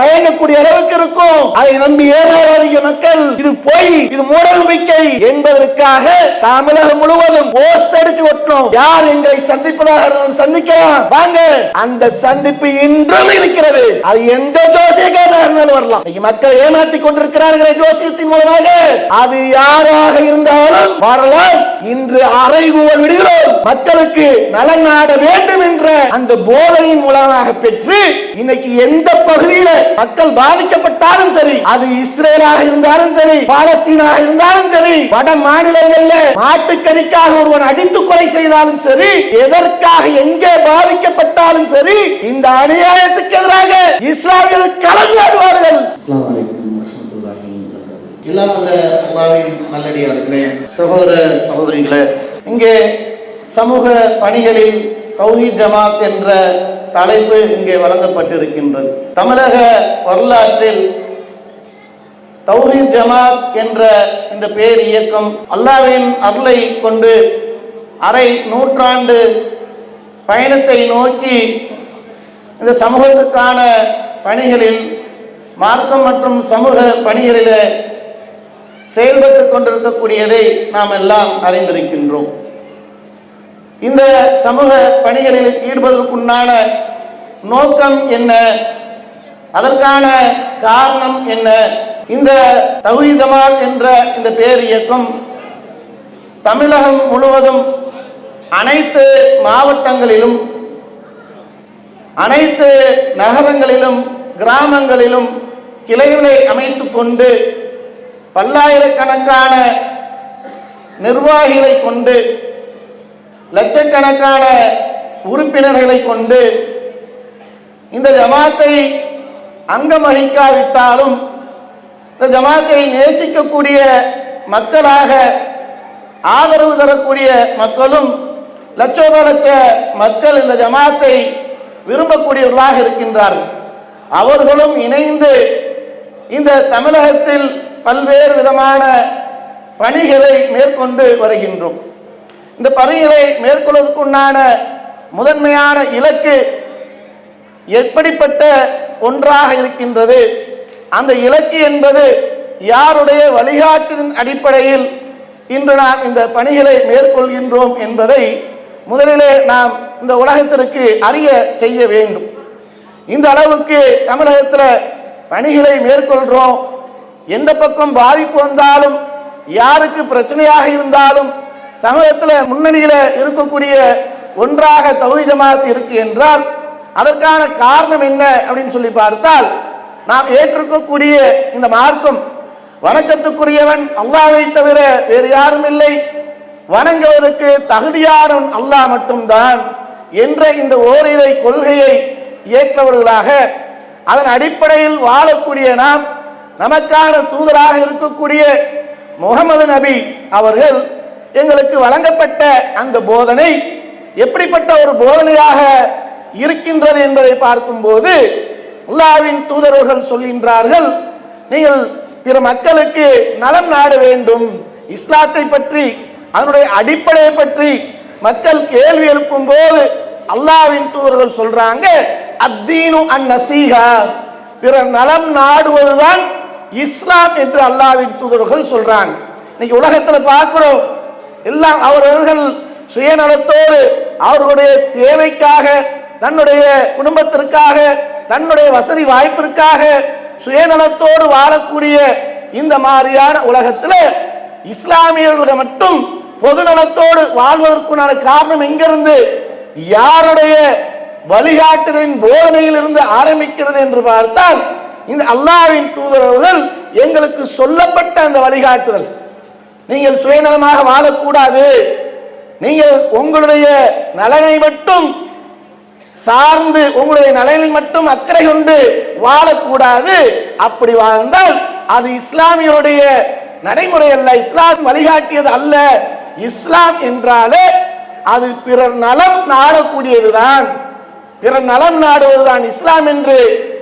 மயங்கக்கூடிய அளவுக்கு இருக்கும். அதை நம்பி ஏமாறாதீங்க மக்கள், இது பொய், இது மூடநம்பிக்கை என்பதற்காக தமிழகம் முழுவதும் போஸ்ட் அடிச்சு ஒட்டணும். யார் எங்களை சந்திப்பதாக சந்திக்கலாம் வாங்க. அந்த சந்திப்பு இன்றும் இருக்கிறது. அது எந்த ஜோசியக்காரனாக இருந்தாலும் வரலாம். மக்கள் ஏமாற்றி கொண்டிருக்கிறார்கள் ஜோசியத்தின் மூலமாக. அது யாராக இருந்தாலும் வரலாம். இன்று அறைகூவல் விடுகிறோம். மக்களுக்கு நலன் நாட வேண்டும் என்ற அந்த போதனையின் மூலமாக பெற்று இன்னைக்கு எந்த பகுதியில் மக்கள் பாதிக்கப்பட்டாலும் சரி, அது இஸ்ரேலாக இருந்தாலும் சரி, பாலஸ்தீனாக இருந்தாலும் சரி, வட மாநிலங்களில் மாட்டுக்கறிக்காக ஒருவன் அடித்து கொலை செய்தாலும் சரி, எதற்காக எங்கே பாதிக்கப்பட்டாலும் சரி, இந்த அநியாயத்துக்கு எதிராக இஸ்லாமியர்கள் கலந்தாடுவார்கள். எல்லாம் அந்த அல்லாஹ்வின் நல்லடியார்களே, சகோதர சகோதரிகளே, இங்கே சமூக பணிகளில் தௌஹீத் ஜமாத் என்ற தலைப்பு இங்கே வழங்கப்பட்டிருக்கின்றது. தமிழக வரலாற்றில் தௌஹீத் ஜமாத் என்ற இந்த பேர் இயக்கம் அல்லாஹ்வின் அருளை கொண்டு அரை நூற்றாண்டு பயணத்தை நோக்கி இந்த சமூகத்துக்கான பணிகளில், மார்க்கம் மற்றும் சமூக பணிகளில் செயல்பட்டு கொண்டிருக்கக்கூடியதை நாம் எல்லாம் அறிந்திருக்கின்றோம். இந்த சமூக பணிகளில் ஈடுபடுவதற்குண்டான நோக்கம் என்ன, அதற்கான காரணம் என்ன? இந்த தௌஹீத் ஜமாத் என்ற இந்த பேர் இயக்கம் தமிழகம் முழுவதும் அனைத்து மாவட்டங்களிலும், அனைத்து நகரங்களிலும், கிராமங்களிலும் கிளைகளை அமைத்துக் கொண்டு பல்லாயிரக்கணக்கான நிர்வாகிகளை கொண்டு, லட்சக்கணக்கான உறுப்பினர்களை கொண்டு இந்த ஜமாத்தை அங்கம் வகிக்காவிட்டாலும் இந்த ஜமாத்தை நேசிக்கக்கூடிய மக்களாக, ஆதரவு தரக்கூடிய மக்களும் லட்சோப லட்ச மக்கள் இந்த ஜமாத்தை விரும்பக்கூடியவர்களாக இருக்கின்றார்கள். அவர்களும் இணைந்து இந்த தமிழகத்தில் பல்வேறு விதமான பணிகளை மேற்கொண்டு வருகின்றோம். இந்த பணிகளை மேற்கொள்வதற்குண்டான முதன்மையான இலக்கு எப்படிப்பட்ட ஒன்றாக இருக்கின்றது, அந்த இலக்கு என்பது யாருடைய வழிகாட்டுதலின் அடிப்படையில் இன்று நாம் இந்த பணிகளை மேற்கொள்கின்றோம் என்பதை முதலிலே நாம் இந்த உலகத்திற்கு அறிய செய்ய வேண்டும். இந்த அளவுக்கு தமிழகத்தில் பணிகளை மேற்கொள்கிறோம். எந்த பக்கம் பாதிப்பு வந்தாலும், யாருக்கு பிரச்சனையாக இருந்தாலும் சமூகத்தில் முன்னணியில் இருக்கக்கூடிய ஒன்றாக தௌஹீத் ஜமாத் இருக்கு என்றால் அதற்கான காரணம் என்ன அப்படின்னு சொல்லி பார்த்தால், நாம் ஏற்றிருக்கக்கூடிய இந்த மார்க்கம் வணக்கத்துக்குரியவன் அல்லாஹ்வை தவிர வேறு யாரும் இல்லை, வணங்குவதற்கு தகுதியானவன் அல்லாஹ் மட்டும்தான் என்ற இந்த ஓரிரை கொள்கையை ஏற்றவர்களாக, அதன் அடிப்படையில் வாழக்கூடிய நாம், நமக்கான தூதராக இருக்கக்கூடிய முகமது நபி அவர்கள் எங்களுக்கு வழங்கப்பட்ட அந்த போதனை எப்படிப்பட்ட ஒரு போதனையாக இருக்கின்றது என்பதை பார்க்கும்போது அல்லாஹ்வின் தூதர்கள் சொல்கின்றார்கள், நீங்கள் பிற மக்களுக்கு நலம் நாட வேண்டும். இஸ்லாத்தை பற்றி, அதனுடைய அடிப்படையை பற்றி மக்கள் கேள்வி எழுப்பும் போது அல்லாஹ்வின் தூதர்கள் சொல்றாங்க, அத்தீனு அந்நசீஹா, பிறர் நலம் நாடுவதுதான் இஸ்லாம் என்று அல்லாஹ்வின் தூதர்கள் சொல்றாங்க. இன்னைக்கு உலகத்தில் பார்க்கிறோம், எல்லாம் அவர்கள் சுயநலத்தோடு அவர்களுடைய தேவைக்காக, தன்னுடைய குடும்பத்திற்காக, தன்னுடைய வசதி வாய்ப்பிற்காக சுயநலத்தோடு வாழக்கூடிய இந்த மாதிரியான உலகத்தில் இஸ்லாமியர்கள் மட்டும் பொதுநலத்தோடு வாழ்வதற்குண்டான காரணம் எங்கிருந்து, யாருடைய வழிகாட்டுதலின் போதனையில் இருந்து ஆரம்பிக்கிறது என்று பார்த்தால் இந்த அல்லாஹ்வின் தூதர்கள் எங்களுக்கு சொல்லப்பட்ட அந்த வழிகாட்டுதல், நீங்கள் சுயநலமாக வாழக்கூடாது, நீங்கள் உங்களுடைய நலனை மட்டும் சார்ந்து, உங்களுடைய நலனில் மட்டும் அக்கறை கொண்டு வாழக்கூடாது. அப்படி வாழ்ந்தால் அது இஸ்லாமியருடைய நடைமுறை அல்ல, இஸ்லாம் வழிகாட்டியது அல்ல. இஸ்லாம் என்றாலே அது பிறர் நலம் நாடக்கூடியதுதான், பிறர் நலம் நாடுவதுதான் இஸ்லாம் என்று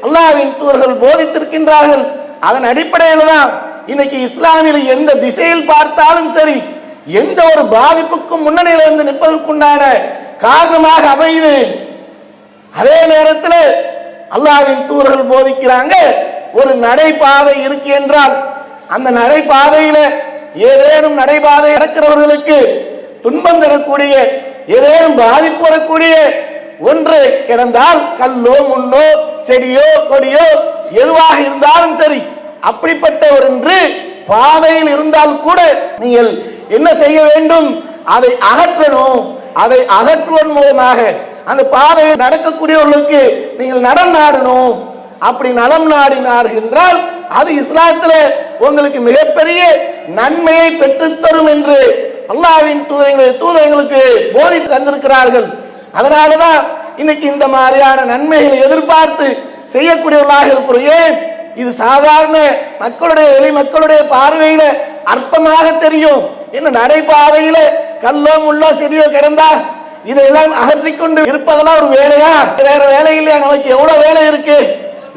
அல்லாஹ்வின் தூதர்கள் போதித்திருக்கின்றார்கள். அதன் அடிப்படையில் தான் இன்னைக்கு இஸ்லாமில் எந்த திசையில் பார்த்தாலும் சரி, எந்த ஒரு பாதிப்புக்கும் முன்னணியில் இருந்து நிற்பதற்குண்டான காரணமாக அமையுது. அதே நேரத்தில் அல்லாஹ்வின் தூதர்கள் போதிக்கிறாங்க, ஒரு நடைபாதை இருக்கு என்றால் அந்த நடைபாதையில ஏதேனும் நடைபாதை நடக்கிறவர்களுக்கு துன்பம் தரக்கூடிய ஏதேனும் பாதிப்பு வரக்கூடிய ஒன்று கிடந்தால், கல்லோ முள்ளோ செடியோ கொடியோ எதுவாக இருந்தாலும் சரி, அப்படிப்பட்ட ஒன்று பாதையில் இருந்தால் கூட நீங்கள் என்ன செய்ய வேண்டும்? அதை அகற்றணும். அதை அகற்றுவதன் மூலமாக அந்த பாதையில் நடக்கக்கூடியவர்களுக்கு நீங்கள் நடம் நாடணும். அப்படி நலம் நாடினார் என்றால் அது இஸ்லாத்துல உங்களுக்கு மிகப்பெரிய நன்மையை பெற்றுத்தரும் என்று அல்லாஹ்வின் தூதர்களுக்கு போதித்து தந்திருக்கிறார்கள். அதனாலதான் இன்னைக்கு இந்த மாதிரியான நன்மைகளை எதிர்பார்த்து செய்யக்கூடியவர்களாக இருக்கிறோம். ஏன்? இது சாதாரண மக்களுடைய மக்களுடைய பார்வையில அற்பமாக தெரியும். என்ன நடைபாதையில கல்லோ முள்ளோ செடியோ கிடந்தா இதெல்லாம் அகற்றிக்கொண்டு இருப்பதெல்லாம் ஒரு வேலையா? வேற வேலை இல்லையா? நமக்கு எவ்வளவு வேலை இருக்கு,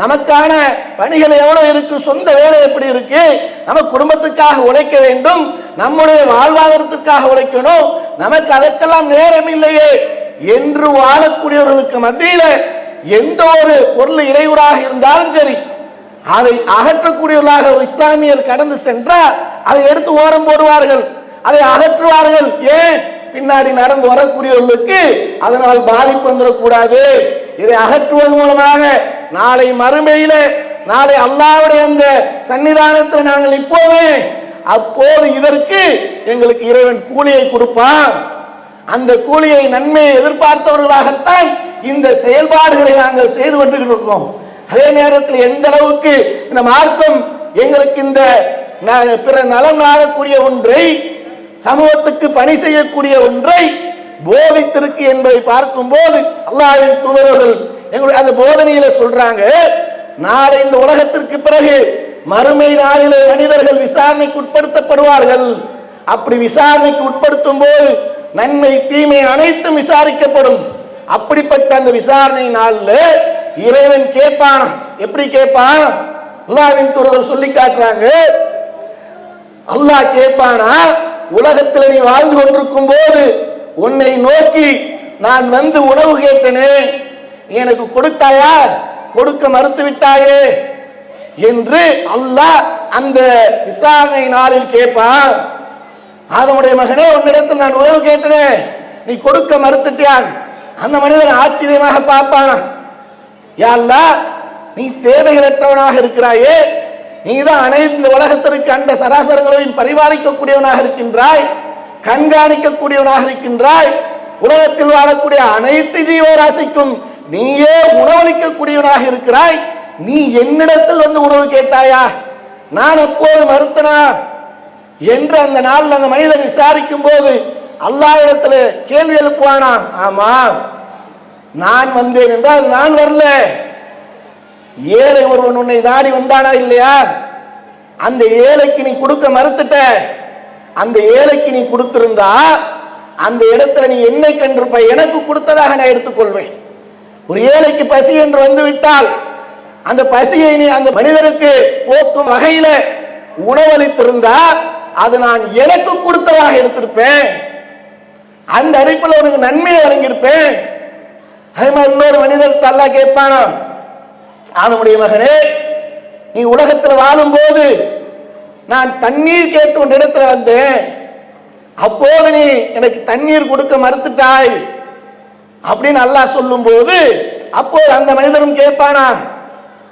நமக்கான பணிகள் எவ்வளவு இருக்கு, சொந்த வேலை எப்படி இருக்கு, நம்ம குடும்பத்துக்காக உழைக்க வேண்டும், நம்முடைய வாழ்வாதாரத்திற்காக உழைக்கணும், நமக்கு அதற்கெல்லாம் நேரம் இல்லையே என்று வாழக்கூடியவர்களுக்கு மத்தியில எந்த ஒரு பொருள் இடையூறாக இருந்தாலும் சரி, அதை அகற்றக்கூடியவர்களாக ஒரு இஸ்லாமியர் கடந்து சென்றால் அதை எடுத்து ஓரம் போடுவார்கள், அதை அகற்றுவார்கள். ஏன்? பின்னாடி நடந்து வரக்கூடியவர்களுக்கு அதனால் பாதிப்பு வந்துடக்கூடாது. இதை அகற்றுவது மூலமாக நாளை மறுமையில, நாளை அல்லாஹ்வுடைய அந்த சன்னிதானத்தில் நாங்கள் இப்போவே, அப்போது இதற்கு எங்களுக்கு இறைவன் கூலியை கொடுப்பான். அந்த கூலியை நன்மையை எதிர்பார்த்தவர்களாகத்தான் இந்த செயல்பாடுகளை நாங்கள் செய்து கொண்டிருக்கிறோம். அதே நேரத்தில் எந்த அளவுக்கு இந்த மார்க்கம் எங்களுக்கு இந்த பிற நலம் நாடக்கூடிய ஒன்றை, சமூகத்துக்கு பணி செய்யக்கூடிய ஒன்றை போதித்திருக்கு என்பதை பார்க்கும் போது அல்லாஹ்வின் தூதர்கள் எங்களுடைய அந்த போதனையில சொல்றாங்க, நாளை இந்த உலகத்திற்கு பிறகு மறுமை நாளிலே மனிதர்கள் விசாரணைக்கு உட்படுத்தப்படுவார்கள். அப்படி விசாரணைக்கு உட்படுத்தும் போது நன்மை தீமை அனைத்தும் விசாரிக்கப்படும். அப்படிப்பட்ட அந்த விசாரணை நாள்ல இறைவன் கேட்பான். எப்படி கேட்பான்? அல்லாஹ்வின் தூதர்கள் சொல்லி காட்டுறாங்க, அல்லாஹ் கேட்பானா, உலகத்தில் நீ வாழ்ந்து கொண்டிருக்கும் போது உன்னை நோக்கி நான் வந்து உணவு கேட்டனே, நீ எனக்கு கொடுத்தாயா? கொடுக்க மறுத்து விட்டாயே என்று அல்லாஹ் அந்த விசாரணை நாளில் கேட்பான். ஆதமுடைய மகனே, உன்னிடத்தில் நான் உணவு கேட்டனே, நீ கொடுக்க மறுத்துட்டியான். அந்த மனிதன் ஆச்சரியமாக பார்ப்பான், யா அல்லாஹ், நீ தேவைகளற்றவனாக இருக்கிறாயே, நீதான் அனைத்து உலகத்திற்கு அண்ட சராசரங்களையும் பரிபாலிக்கக்கூடியவனாக இருக்கின்றாய், கண்காணிக்கக்கூடியவனாக இருக்கின்றாய், உலகத்தில் வாழக்கூடிய அனைத்து ஜீவராசிக்கும் நீயே உணவளிக்கக்கூடியவனாக இருக்கிறாய், நீ என்னிடத்தில் வந்து உணவு கேட்டாயா? நான் எப்போது மறுத்தனா என்று அந்த நாளில் அந்த மனிதன் விசாரிக்கும் போது அல்லாஹ்விடத்தில் கேள்வி எழுப்புவானா? ஆமா, நான் வந்தேன் என்றால் நான் வரல. ஏழை ஒருவன் உன்னை நாடி வந்தானா இல்லையா? அந்த ஏழைக்கு நீ கொடுக்க மறுத்துட்ட. அந்த ஏழைக்கு நீ கொடுத்திருந்தா அந்த இடத்துல நீ என்னை கண்டிருப்பாய், எனக்கு கொடுத்ததாக நான் எடுத்துக்கொள்வேன். ஒரு ஏழைக்கு பசி என்று வந்து விட்டால் அந்த பசியை நீ அந்த மனிதருக்கு போக்கும் வகையில உணவளித்திருந்தா அது நான் எனக்கு கொடுத்ததாக எடுத்திருப்பேன். அந்த அடிப்பில் உனக்கு நன்மையை வழங்கியிருப்பேன். அதே மாதிரி இன்னொரு மனிதர் அல்லாஹ் கேட்பானா, ஆதமுடைய மகனே, நீ உலகத்தில் வாழும் போது நான் தண்ணீர் கேட்டு உன் இடத்துல வந்தேன், அப்போது நீ எனக்கு தண்ணீர் கொடுக்க மறுத்துட்டாய் அப்படின்னு அல்லாஹ் சொல்லும் போது அப்போது அந்த மனிதரும் கேட்பானா,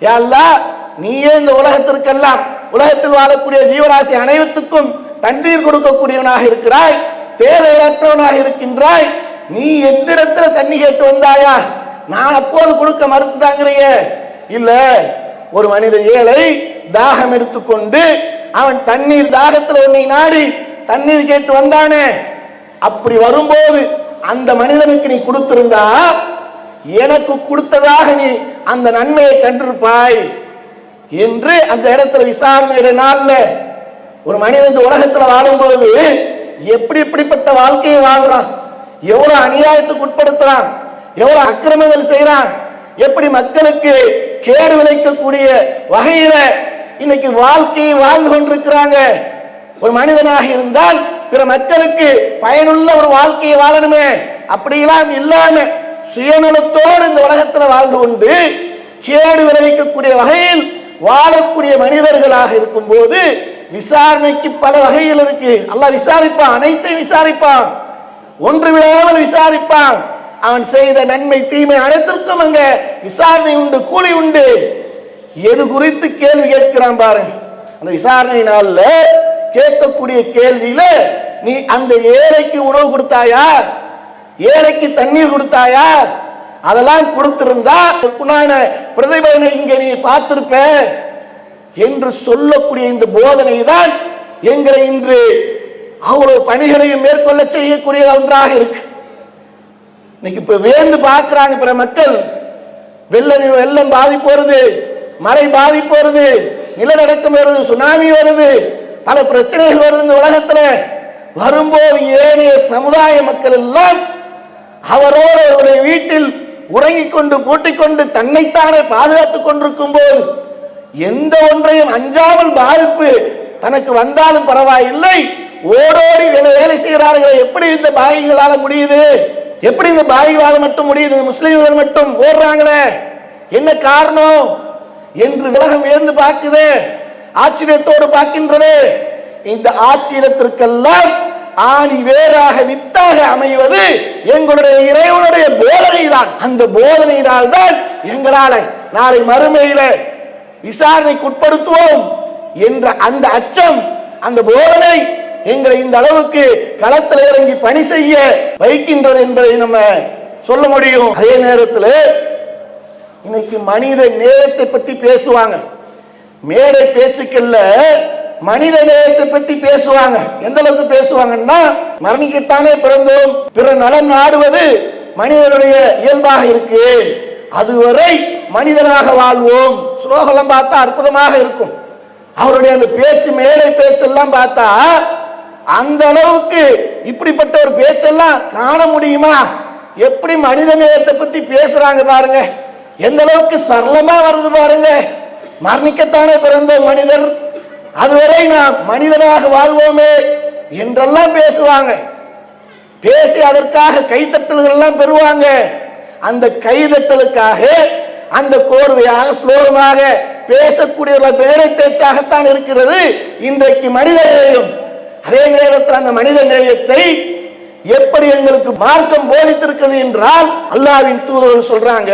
யா அல்லாஹ், நீயே இந்த உலகத்திற்கெல்லாம், உலகத்தில் வாழக்கூடிய ஜீவராசி அனைவருக்கும் தண்ணீர் கொடுக்கக்கூடியவனாக இருக்கிறாய், தேவையற்றவனாக இருக்கின்றாய், நீ என்னிடத்துல தண்ணி கேட்டு வந்தாயா? நான் அப்போது கொடுக்க மறுத்துட்டாங்கிறிய? இல்ல, ஒரு மனிதன் ஏழை தாகம் எடுத்துக்கொண்டு அவன் தண்ணீர் தாகத்தில் உன்னை நாடி தண்ணீர் கேட்டு வந்தானே, அப்படி வரும்போது அந்த மனிதனுக்கு நீ கொடுத்திருந்தா எனக்கு கொடுத்ததாக நீ அந்த நன்மையை கண்டிருப்பாய் என்று அந்த இடத்துல விசாரணை நாள்ல ஒரு மனிதன் இந்த உலகத்தில் வாழும்போது எப்படி எப்படிப்பட்ட வாழ்க்கையை வாழ்றான், எவ்வளவு அநியாயத்துக்கு உட்படுத்துறான், எவ்வளவு அக்கிரமங்கள் செய்யறான், எப்படி மக்களுக்கு கேடு விளைக்கக்கூடிய வகையில இன்னைக்கு வாழ்க்கையை வாழ்ந்து கொண்டிருக்கிறாங்க. ஒரு மனிதனாக இருந்தால் பிற மக்களுக்கு பயனுள்ள ஒரு வாழ்க்கையை வாழணுமே, அப்படியெல்லாம் இல்லாம சுயநலத்தோடு இந்த உலகத்தில் வாழ்ந்து கொண்டு கேடு விளைவிக்கக்கூடிய வகையில் வாழக்கூடிய மனிதர்களாக இருக்கும் போது விசாரணைக்கு பல வகைகள் இருக்கு. அல்லாஹ் விசாரிப்பான், அனைத்தையும் விசாரிப்பான், ஒன்று விடாமல் விசாரிப்பான். அவன் செய்த நன்மை தீமை அனைத்திற்கும் அங்க விசாரணை உண்டு, கூலி உண்டு. எது குறித்து கேள்வி கேட்கிறான் பாருங்க. அந்த விசாரணை நாள்ல கேட்கக்கூடிய கேள்வியில, நீ அந்த ஏழைக்கு உணவு கொடுத்தாயா, ஏழைக்கு தண்ணீர் கொடுத்தாயா, அதெல்லாம் கொடுத்திருந்தா அதற்குண்டான பிரதிபலனை இங்க நீ பார்த்திருப்ப என்று சொல்லக்கூடிய இந்த போதனை தான் எங்களை இன்று அவ்வளவு பணிகளையும் மேற்கொள்ள செய்யக்கூடிய ஒன்றாக இருக்கு. இன்னைக்கு இப்ப வேந்து பார்க்கிறாங்க பிற மக்கள். வெள்ளம் பாதிப்பு வருது, மழை பாதிப்பு வருது, நிலநடுக்கம் வருது, சுனாமி வருது, பல பிரச்சனைகள் வருது இந்த உலகத்துல. வரும்போது ஏனைய சமுதாய மக்கள் எல்லாம் அவரோடு அவருடைய வீட்டில் உறங்கிக் கொண்டு பூட்டிக் கொண்டு தன்னைத்தானே பாதுகாத்துக் கொண்டிருக்கும் போது எந்த ஒன்றையும் அஞ்சாமல் பாதிப்பு தனக்கு வந்தாலும் பரவாயில்லை, ஓடோடி வேலை செய்கிறார்கள். எப்படி இந்த பாகிகளால முடியுது? எப்படி இந்த பாகிகளால் மட்டும் முடியுது? முஸ்லிம்கள் மட்டும் ஓடுறாங்களே, என்ன காரணம் என்று உலகம் வியந்து பார்க்குது, ஆச்சரியத்தோடு பார்க்கின்றது. இந்த ஆச்சரியத்திற்கெல்லாம் ஆணி வேறாக வித்தாக அமைவது எங்களுடைய இறைவனுடைய போதனை தான். அந்த போதனையினால் தான் எங்களால் நாளை மறுமையில விசாரணைக்கு உட்படுத்துவோம் என்ற அந்த அச்சம், அந்த போதனை எங்களை இந்த அளவுக்கு களத்தில் இறங்கி பணி செய்ய வைக்கின்றது என்பதை நம்ம சொல்ல முடியும். அதே நேரத்தில் இன்னைக்கு மனித நேயத்தை பத்தி பேசுவாங்க. மேடை பேச்சுக்கல்ல மனித நேயத்தை பத்தி பேசுவாங்க. எந்த அளவுக்கு பேசுவாங்கன்னா, மரணிக்கத்தானே பிறந்தோம், பிற நலன் நாடுவது மனிதனுடைய இயல்பாக இருக்கு, அதுவரை மனிதனாக வாழ்வோம். ஸ்லோகம் பார்த்தா அற்புதமாக இருக்கும். அவருடைய அந்த பேச்சு, மேடை பேச்செல்லாம் பார்த்தா அந்த அளவுக்கு இப்படிப்பட்ட ஒரு பேச்செல்லாம் காண முடியுமா? எப்படி மனித நேயத்தை பத்தி பேசுறாங்க பாருங்க, எந்த அளவுக்கு சரளமா வருது பாருங்க. மரணிக்கத்தானே பிறந்த மனிதர், அதுவரை நாம் மனிதனாக வாழ்வோமே என்றெல்லாம் பேசுவாங்க. பேசி அதற்காக கைத்தட்டல்கள் எல்லாம் பெறுவாங்க. அந்த கைதட்டலுக்காக அந்த கோர்வையாக ஸ்லோகமாக பேசக்கூடிய மேடை பேச்சாகத்தான் இருக்கிறது இன்றைக்கு மனித நேயம். அதே நேரத்தில் அந்த மனித நேயத்தை எப்படி எங்களுக்கு மார்க்கம் போதித்திருக்கிறது என்றால், அல்லாஹ்வின் தூதர் சொல்றாங்க,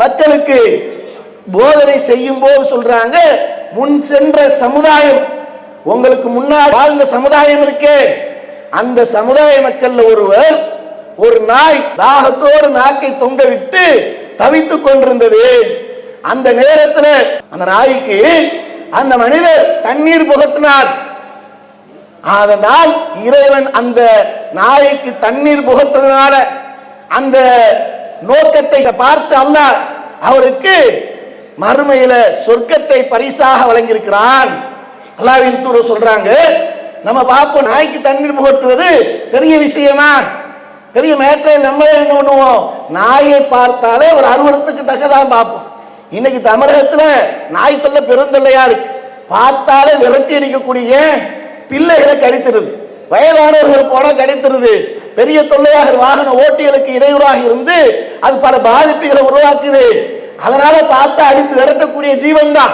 மக்களுக்கு போதனை செய்யும் போது சொல்றாங்க, முன் சென்ற சமுதாயம், உங்களுக்கு முன்னால் வாழ்ந்த சமுதாயம் இருக்கே, அந்த சமுதாய மக்கள் ஒருவர், ஒரு நாய் தாகத்தோடு நாக்கை தொங்க விட்டு தவித்துக் கொண்டிருந்தது. அந்த நேரத்தில் அந்த நாய்க்கு அந்த மனிதர் தண்ணீர் புகட்டினார். அதனால் இறைவன் அந்த நாய்க்கு தண்ணீர் புகட்டுறதுனால அந்த நோக்கத்தை பார்த்து அல்லாஹ் அவருக்கு மறுமையில சொர்க்கத்தை பரிசாக வழங்கியிருக்கிறான். அல்லாஹ்வின் தூதர் சொல்றாங்க, நம்ம பார்ப்போம், நாய்க்கு தண்ணீர் புகட்டுவது பெரிய விஷயமா, பெரிய மேட்டரை நம்ம என்ன பண்ணுவோம், நாயை பார்த்தாலே ஒரு அருவருத்துக்கு தக்கதான் பார்ப்போம். இன்னைக்கு தமிழகத்துல நாய் தொல்லை பெருந்தொல்லையா இருக்கு. பார்த்தாலே விரட்டி அடிக்கக்கூடிய பிள்ளைகளை கடித்துருது, வயதானவர்கள் போனா கடித்துருது, பெரிய தொல்லையாக வாகன ஓட்டிகளுக்கு இடையூறாக இருந்து அது பல பாதிப்புகளை உருவாக்குது. அதனால பார்த்தா அடித்து விரட்டக்கூடிய ஜீவன் தான்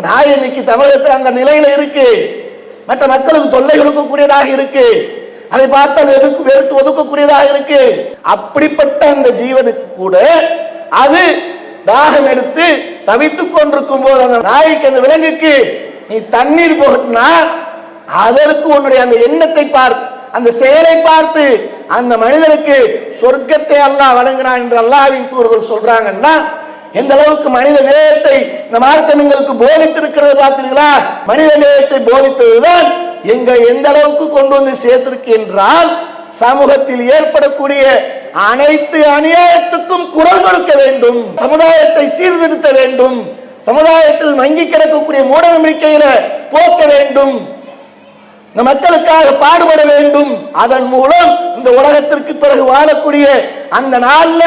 நாய். இன்னைக்கு தமிழகத்தில் அந்த நிலையில இருக்கு. மற்ற மக்களுக்கு தொல்லை கொடுக்கக்கூடியதாக இருக்கு. அதை பார்த்தால் வெறுத்து ஒதுக்கக்கூடியதாக இருக்கு. அப்படிப்பட்ட அந்த ஜீவனுக்கு கூட அது தாகம் எடுத்து தவித்துக் கொண்டிருக்கும் போது அந்த நாய்க்கு, அந்த விலங்குக்கு நீ தண்ணீர் புகட்டினா அதற்கு உன்னுடைய அந்த எண்ணத்தை பார்த்து, அந்த செயலை பார்த்து அந்த மனிதனுக்கு சொர்க்கத்தை அல்லாஹ் வழங்கினான் என்று அல்லாஹ்வின் தூதர்கள் சொல்றாங்கன்னா, எந்த அளவுக்கு மனித நேயத்தை இந்த மார்க்கம் எங்களுக்கு போதித்திருக்கிறது பார்த்தீர்களா? மனித நேயத்தை போதித்ததுதான் எந்த அளவுக்கு கொண்டு வந்து சேர்த்திருக்கு என்றால், சமூகத்தில் ஏற்படக்கூடிய அனைத்து அநியாயத்துக்கும் குரல் கொடுக்க வேண்டும், சமுதாயத்தை சீர்திருத்த வேண்டும், சமுதாயத்தில் மங்கி கிடக்கக்கூடிய மூட நம்பிக்கையில போக்க வேண்டும், இந்த மக்களுக்காக பாடுபட வேண்டும். அதன் மூலம் இந்த உலகத்திற்கு பிறகு வாழக்கூடிய அந்த நாள்ல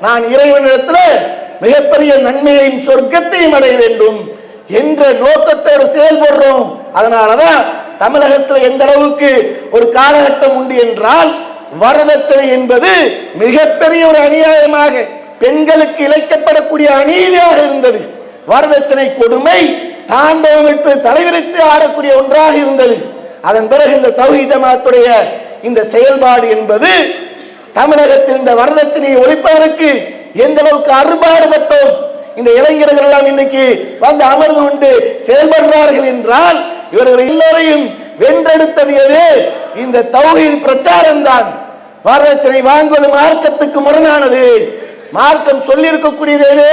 நான் இறைவனிடத்தில் மிகப்பெரிய நன்மையையும் சொர்க்கத்தையும் அடைய வேண்டும் என்ற நோக்கத்தோடு செயல்படுறோம். அதனாலதான் தமிழகத்தில் எந்த அளவுக்கு ஒரு காலகட்டம் உண்டு என்றால், வரதட்சணை என்பது மிகப்பெரிய ஒரு அநியாயமாக பெண்களுக்கு இழைக்கப்படக்கூடிய அநீதியாக இருந்தது. வரதட்சணை கொடுமை தாண்டவமிட்டு தலைவிரித்து ஆடக்கூடிய ஒன்றாக இருந்தது. அதன் பிறகு இந்த தௌஹீத் ஜமாத்துடைய இந்த செயல்பாடு என்பது தமிழகத்தில் இந்த வரதட்சணையை ஒழிப்பதற்கு எந்த அளவுக்கு அறுபாடுபட்டோம். இந்த இளைஞர்கள் எல்லாம் இன்னைக்கு வந்து அமர்ந்து கொண்டு செயல்படுறார்கள் என்றால் இவர்கள் எல்லோரையும் வென்றெடுத்தது எது? இந்த தௌஹீத் பிரச்சாரம் தான். வரதட்சணை வாங்குவது மார்க்கத்துக்கு முரணானது. மார்க்கம் சொல்லி இருக்கக்கூடியது எது?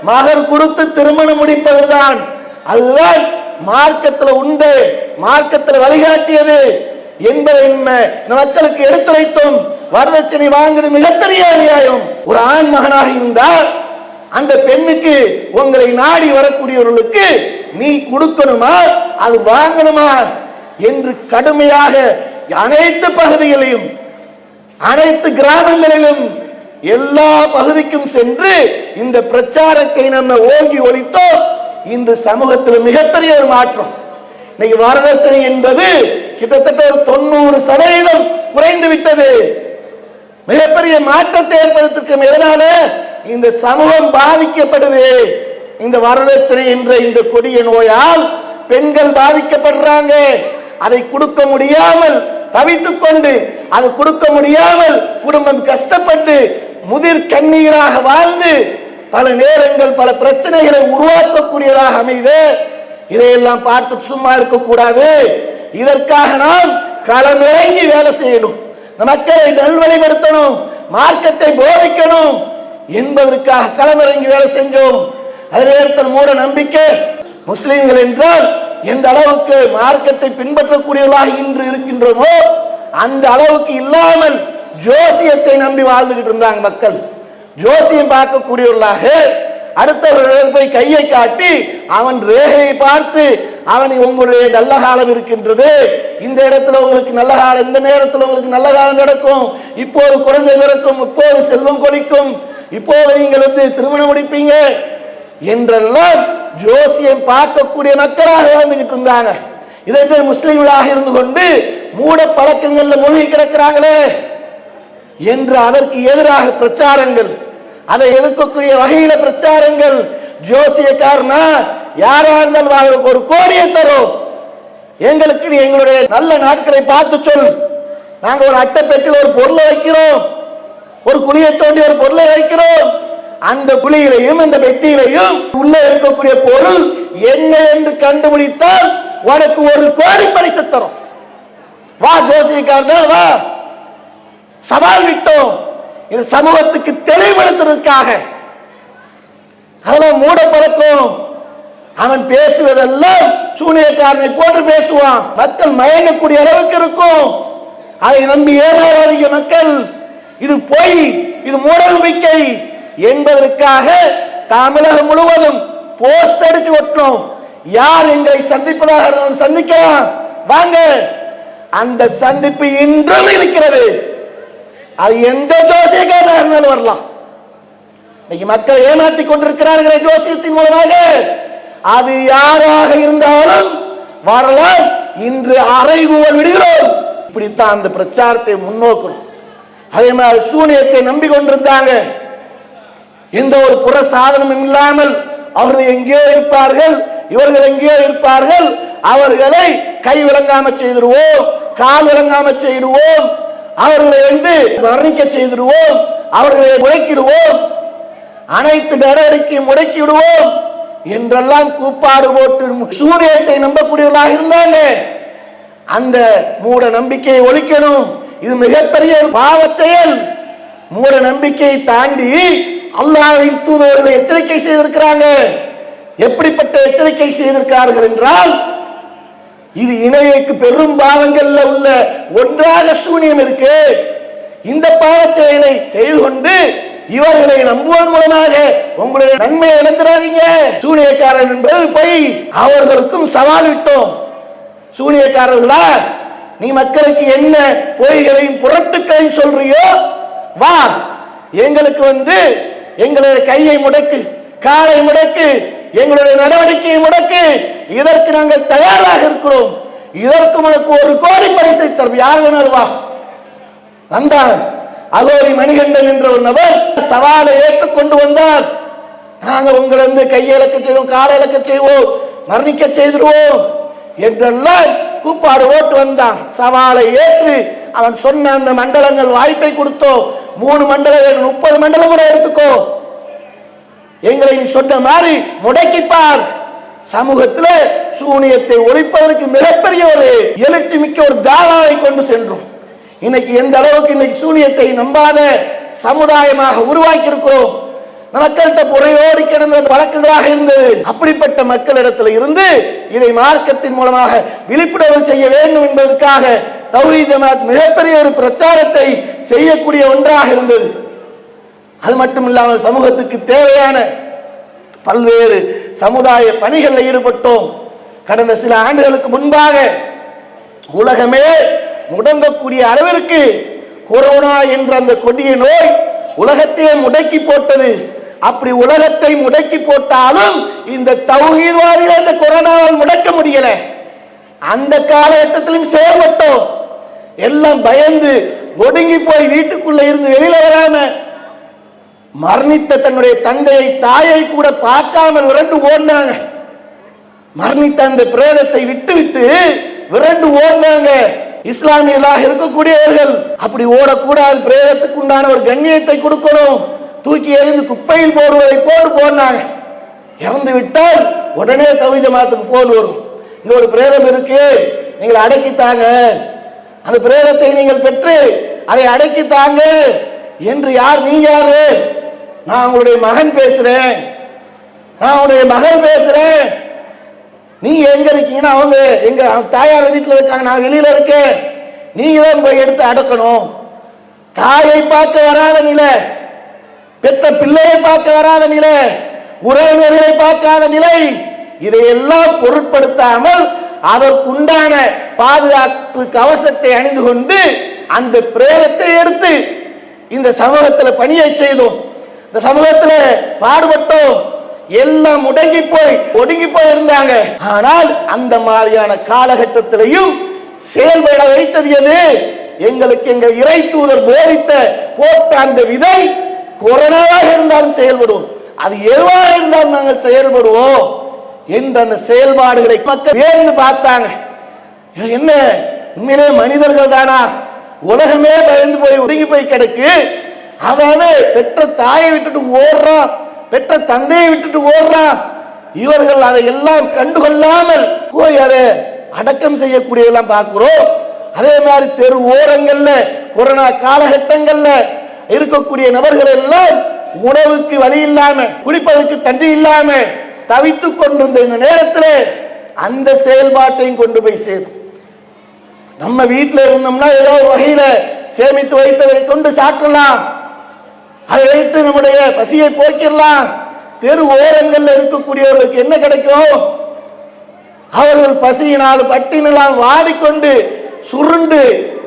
மகர் கொடுத்து திருமணம் முடிப்பதுதான். அதுதான் மார்க்கத்தில் உண்டு, மார்க்கத்தில் வழிகாட்டியது என்பதை இந்த மக்களுக்கு எடுத்துரைத்தோம். வரதட்சணை வாங்குவது மிகப்பெரிய அநியாயம். ஒரு ஆண் மகனாக இருந்தால் அந்த பெண்ணுக்கு உங்களை நாடி வரக்கூடியவர்களுக்கு நீ கொடுக்கணுமா அது வாங்கணுமா என்று கடுமையாக அனைத்து பகுதிகளிலும் அனைத்து கிராமங்களிலும் எல்லா பகுதிக்கும் சென்று இந்த பிரச்சாரத்தை நம்ம ஓங்கி ஒழித்தோம். இன்று சமூகத்தில் மிகப்பெரிய ஒரு மாற்றம். இன்னைக்கு வரதட்சணை என்பது கிட்டத்தட்ட ஒரு 90% குறைந்து விட்டது. மிகப்பெரிய மாற்றத்தை ஏற்படுத்திருக்கும். எதனால? இந்த சமூகம் பாதிக்கப்படுது. இந்த வரதட்சணை என்ற இந்த கொடிய நோயால் பெண்கள் பாதிக்கப்படுறாங்க. அதை கொடுக்க முடியாமல் தவித்துக் கொண்டு, அது கொடுக்க முடியாமல் குடும்பம் கஷ்டப்பட்டு முதிர் கண்ணீராக வாழ்ந்து பல நேரங்கள் பல பிரச்சனைகளை உருவாக்கக்கூடியதாக அமைது. இதையெல்லாம் பார்த்து சும்மா இருக்கக்கூடாது. இதற்காக நாம் களமிறங்கி வேலை செய்யணும். மக்களை நல்வழிப்படுத்தணும், மார்க்கத்தை போதிக்கணும் என்பதற்காக களமிறங்கி வேலை செஞ்சோம். அதே நேரத்தில் மூட நம்பிக்கை முஸ்லிம்கள் என்றால் எந்த அளவுக்கு மார்க்கத்தை பின்பற்றக்கூடியவர்களாக இன்று இருக்கின்றோமோ அந்த அளவுக்கு இல்லாமல் ஜோசியத்தை நம்பி வாழ்ந்துகிட்டு இருந்தாங்க மக்கள். ஜோசியம் பார்க்கக்கூடியவர்களாக அடுத்தவர்கள் போய் கையை காட்டி அவன் ரேகையை பார்த்து அவன் உங்களுடைய நல்ல காலம் இருக்கின்றது, இந்த இடத்துல உங்களுக்கு நல்ல காலம், இந்த நேரத்தில் உங்களுக்கு நல்ல காலம் நடக்கும், இப்போது குழந்தை பிறக்கும், இப்போது செல்வம் கொளிக்கும், இப்போது நீங்கள் திருமணம் முடிப்பீங்க என்றெல்லாம் ஜோசியம் பார்க்கக்கூடிய மக்களாக வாழ்ந்துகிட்டு இருந்தாங்க. இதற்கு முஸ்லிம்களாக இருந்து கொண்டு மூட பழக்கங்கள்ல மூழ்கி கிடக்கிறாங்களே என்று அதற்கு எதிராக பிரச்சாரங்கள், அதை எதிர்க்கக்கூடிய வகையில பிரச்சாரங்கள். ஜோசியக்காரனா யாரா இருந்தாலும் ஒரு கோடியை தரும், எங்களுக்கு நீ எங்களுடைய நல்ல நாட்களை பார்த்து சொல், நாங்க ஒரு அட்டைப்பெட்டியில் ஒரு பொருளை வைக்கிறோம், ஒரு குழியை தோண்டி ஒரு பொருளை வைக்கிறோம், அந்த குழியிலையும் அந்த பெட்டியிலையும் உள்ள இருக்கக்கூடிய பொருள் என்ன என்று கண்டுபிடித்தால் உனக்கு ஒரு கோடி பரிசு தரும். வா ஜோசியக்காரன் வா, சவால் விட்டோம். இந்த சமூகத்துக்கு தெளிவுபடுத்துறதுக்காக. அதெல்லாம் மூட பழக்கம். அவன் பேசுவதெல்லாம் சூனியக்காரனை போன்று பேசுவான். மக்கள் மயங்கக்கூடிய அளவுக்கு இருக்கும். அதை நம்பி ஏமாறாதீங்க மக்கள். இது பொய், இது மூட நம்பிக்கை என்பதற்காக தமிழகம் முழுவதும் போஸ்ட் அடிச்சு ஒட்டணும். யார் எங்களை சந்திப்பதாக சந்திக்கலாம் வாங்க. அந்த சந்திப்பு இன்றும் இருக்கிறது. அது எந்த ஜோசியக்காரனாக இருந்தாலும் வரலாம். இன்னைக்கு மக்கள் ஏமாற்றிக் கொண்டிருக்கிறார்களே ஜோசியத்தின் மூலமாக, அது யாராக இருந்தாலும் வரலாம். இன்று அறைகூவல் விடுகிறோம். இப்படித்தான் அந்த பிரச்சாரத்தை முன்னோக்கணும். அதே மாதிரி சூனியத்தை நம்பிக்கொண்டிருந்தாங்க. எந்த ஒரு புற சாதனமும் இல்லாமல் அவர்கள் எங்கேயோ இருப்பார்கள், இவர்கள் எங்கேயோ இருப்பார்கள். அவர்களை கை விளங்காம செய்திருவோம், கால் விளங்காம செய்திருவோம், அவர்களை வர்ணிக்க செய்திருவோம், அவர்களை முடக்கிடுவோம், அனைத்து நடவடிக்கையும் முடக்கி விடுவோம் என்றெல்லாம் கூப்பாடு போட்டு சூனியத்தை நம்பக்கூடியவர்களாக இருந்தாங்க. அந்த மூட நம்பிக்கையை ஒழிக்கணும். இது மிகப்பெரிய பாவ செயல். மூட நம்பிக்கையை தாண்டி அல்லாஹ்வின் தூதர்களை எச்சரிக்கை செய்திருக்கிறாங்க. எப்படிப்பட்ட எச்சரிக்கை செய்திருக்கிறார்கள் என்றால், இது இணையக்கு பெரும் பாவங்கள்ல உள்ள ஒன்றாக சூனியம் இருக்கு. இந்த பாவச் செயலை செய்து கொண்டு இவர்களை நம்புவதன் மூலமாக உங்களுடைய நன்மையை இழந்துடாதீங்க. சூனியக்காரன் என்பது பொய். அவர்களுக்கும் சவால் விட்டோம். சூனியக்காரர்களா, நீ மக்களுக்கு என்ன பொய்களையும் புரட்டுக்களையும் சொல்றியோ வா, எங்களுக்கு எங்களுடைய கையை முடக்கு, காலை முடக்கு, எங்களுடைய நடவடிக்கையை முடக்கு, இதற்கு நாங்கள் தயாராக இருக்கிறோம். இதற்கு உனக்கு ஒரு கோடி பரிசை தரும். யார் வேணாலும் வா. வந்தான் அகோரி மணிகண்டன் என்ற ஒரு நபர் சவாலை ஏற்றுக்கொண்டு வந்தார். நாங்க உங்களை வந்து கையிலக்க செய்வோம், காலையிலக்க செய்வோம், மரணிக்க செய்திருவோம் என்றெல்லாம் கூப்பாடு ஓட்டு வந்தான். சவாலை ஏற்று அவன் சொன்ன அந்த மண்டலங்கள் வாய்ப்பை கொடுத்தோம். 3 மண்டலம் 30 மண்டலம் கூட எடுத்துக்கோ, எங்களை நீ சொன்ன மாதிரி முடக்கிப்பார். சமூகத்தில் சூனியத்தை ஒழிப்பதற்கு மிகப்பெரிய ஒரு எழுச்சி மிக்க ஒரு தாவாவை கொண்டு சென்றோம். இன்னைக்கு எந்த அளவுக்கு இன்னைக்கு சூனியத்தை நம்பாத சமுதாயமாக உருவாக்கி இருக்கிறோம். மக்கள்கிட்ட புறையோடி கிடந்த வழக்குகளாக இருந்தது. அப்படிப்பட்ட மக்களிடத்தில் இருந்து இதை மார்க்கத்தின் மூலமாக விழிப்புணர்வு செய்ய வேண்டும் என்பதற்காக தௌஹீத் ஜமாத் மிகப்பெரிய ஒரு பிரச்சாரத்தை செய்யக்கூடிய ஒன்றாக இருந்தது. அது மட்டும் இல்லாமல் சமூகத்துக்கு தேவையான பல்வேறு சமுதாய பணிகளில் ஈடுபட்டோம். கடந்த சில ஆண்டுகளுக்கு முன்பாக உலகமே முடங்கக்கூடிய அளவிற்கு கொரோனா என்ற அந்த கொடிய நோய் உலகத்தையே முடக்கி போட்டது. அப்படி உலகத்தை முடக்கி போட்டாலும் இந்த தௌஹீத்வாதிகளை இந்த கொரோனாவால் முடக்க முடியல. அந்த காலகட்டத்திலும் செயல்பட்டோம். எல்லாம் பயந்து ஒடுங்கி போய் வீட்டுக்குள்ள இருந்து வெளியில வராம மரணித்த தன்னுடைய தந்தையை தாயை கூட பார்க்காமல் விரண்டு ஓடினாங்க. மரணித்த அந்த பிரேதத்தை விட்டு விட்டு விரண்டு ஓடினாங்க. இஸ்லாமியர்களாக இருக்கக்கூடியவர்கள் அப்படி ஓடக்கூடாது, பிரேதத்துக்கு உண்டான ஒரு கண்ணியத்தை கொடுக்கணும், தூக்கி எறிந்து குப்பையில் போடுவதை போட்டு போனாங்க. இறந்து விட்டால் உடனே தௌஹீத் ஜமாத்துக்கு போன் வரும், இங்க ஒரு பிரேதம் இருக்கு, நீங்கள் அடக்கித்தாங்க, அந்த பிரேதத்தை நீங்கள் பெற்று அதை அடக்கித்தாங்க என்று. யார் நீங்க? யாரு? நான் உங்களுடைய மகன் பேசுறேன், நான் உங்களுடைய மகள் பேசுறேன். நீங்க எங்க இருக்கீங்கன்னா அவங்க எங்க தாயார் வீட்டில் இருக்காங்க, நான் வெளியில இருக்கேன். நீங்க தான் போய் எடுத்து அடக்கணும். தாயை பார்க்க வராத நிலை, பெற்ற பிள்ளையை பார்க்க வராத நிலை, உறவினர்களை பார்க்காத நிலை, இதையெல்லாம் பொருட்படுத்தாமல் அதற்குண்டான பாதுகாப்பு கவசத்தை அணிந்து கொண்டு அந்த பிரேதத்தை எடுத்து இந்த சமூகத்தில் பணியை செய்தோம். இந்த சமூகத்தில் பாடுபட்டோம். எல்லாம் முடங்கி போய் ஒடுங்கி போய் இருந்தாங்க. ஆனால் அந்த மாதிரியான காலகட்டத்திலையும் செயல்பட வைத்தது எது? எங்களுக்கு எங்கள் இறை தூதர் போதித்த போட்ட அந்த விதை. கொரோனாவாக இருந்தாலும் செயல்படுவோம், அது எதுவாக இருந்தாலும் நாங்கள் செயல்படுவோம் என்ற அந்த செயல்பாடுகளை மக்கள் வேர்ந்து பார்த்தாங்க. என்ன உண்மையிலே மனிதர்கள் தானா? உலகமே பயந்து போய் ஒடுங்கி போய் கிடக்கு. அவனே பெற்ற தாயை விட்டுட்டு ஓடுறான், பெற்ற தந்தையை விட்டுட்டு ஓடுறான். இவர்கள் அதை எல்லாம் கண்டுகொள்ளாமல் போய் அதை அடக்கம் செய்யக்கூடியதெல்லாம் பார்க்கிறோம். அதே மாதிரி தெரு ஓரங்கள்ல கொரோனா காலகட்டங்கள்ல இருக்கக்கூடிய நபர்கள் எல்லாம் உணவுக்கு வழி இல்லாம, குடிப்பதற்கு தண்ணி இல்லாம தவித்துக் கொண்டிருந்த இந்த நேரத்தில் அந்த செயல்பாட்டையும் கொண்டு போய் சேரும். நம்ம வீட்டில் இருந்தோம்னா ஏதோ வகையில சேமித்து வைத்ததை கொண்டு சாப்பிடலாம், அதை வைத்து நம்முடைய பசியை போக்கிடலாம். தெரு ஓரங்கள்ல இருக்கக்கூடியவர்களுக்கு என்ன கிடைக்கும்? அவர்கள் பசியினால் பட்டினால் வாடிக்கொண்டு சுருண்டு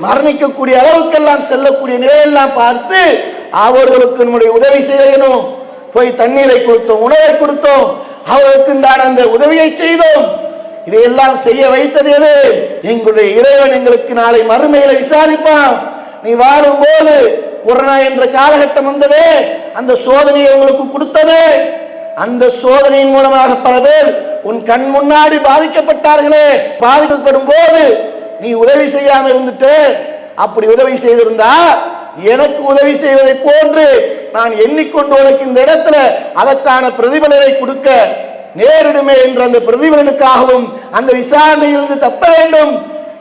மரணிக்கக்கூடிய அளவுக்கெல்லாம் செல்லக்கூடிய நிலையெல்லாம் பார்த்து அவர்களுக்கு நம்முடைய உதவி செய்யணும். போய் தண்ணீரை கொடுத்தோம், உணவை கொடுத்தோம், அவர்களுக்கு அந்த உதவியை செய்தோம். இதையெல்லாம் செய்ய வைத்தது எது? எங்களுடைய இறைவன் எங்களுக்கு நாளை மறுமையில விசாரிப்பான். நீ வாழும் போது கொரோனா என்ற காலகட்டம் வந்ததே, அந்த சோதனையை உங்களுக்கு கொடுத்தது. அந்த சோதனையின் மூலமாக பல பேர் உன் கண் முன்னாடி பாதிக்கப்பட்டார்களே. பாதிக்கப்படும் போது நீ உதவி செய்யாமல் இருந்துட்டு, அப்படி உதவி செய்திருந்தா எனக்கு உதவி செய்வதை போன்று நான் எண்ணிக்கொண்டு உனக்கு இந்த இடத்துல அதற்கான பிரதிபலனை கொடுக்க நேரிடுமே என்ற அந்த பிரதிபலனுக்காகவும் அந்த விசாரணையிலிருந்து தப்ப வேண்டும்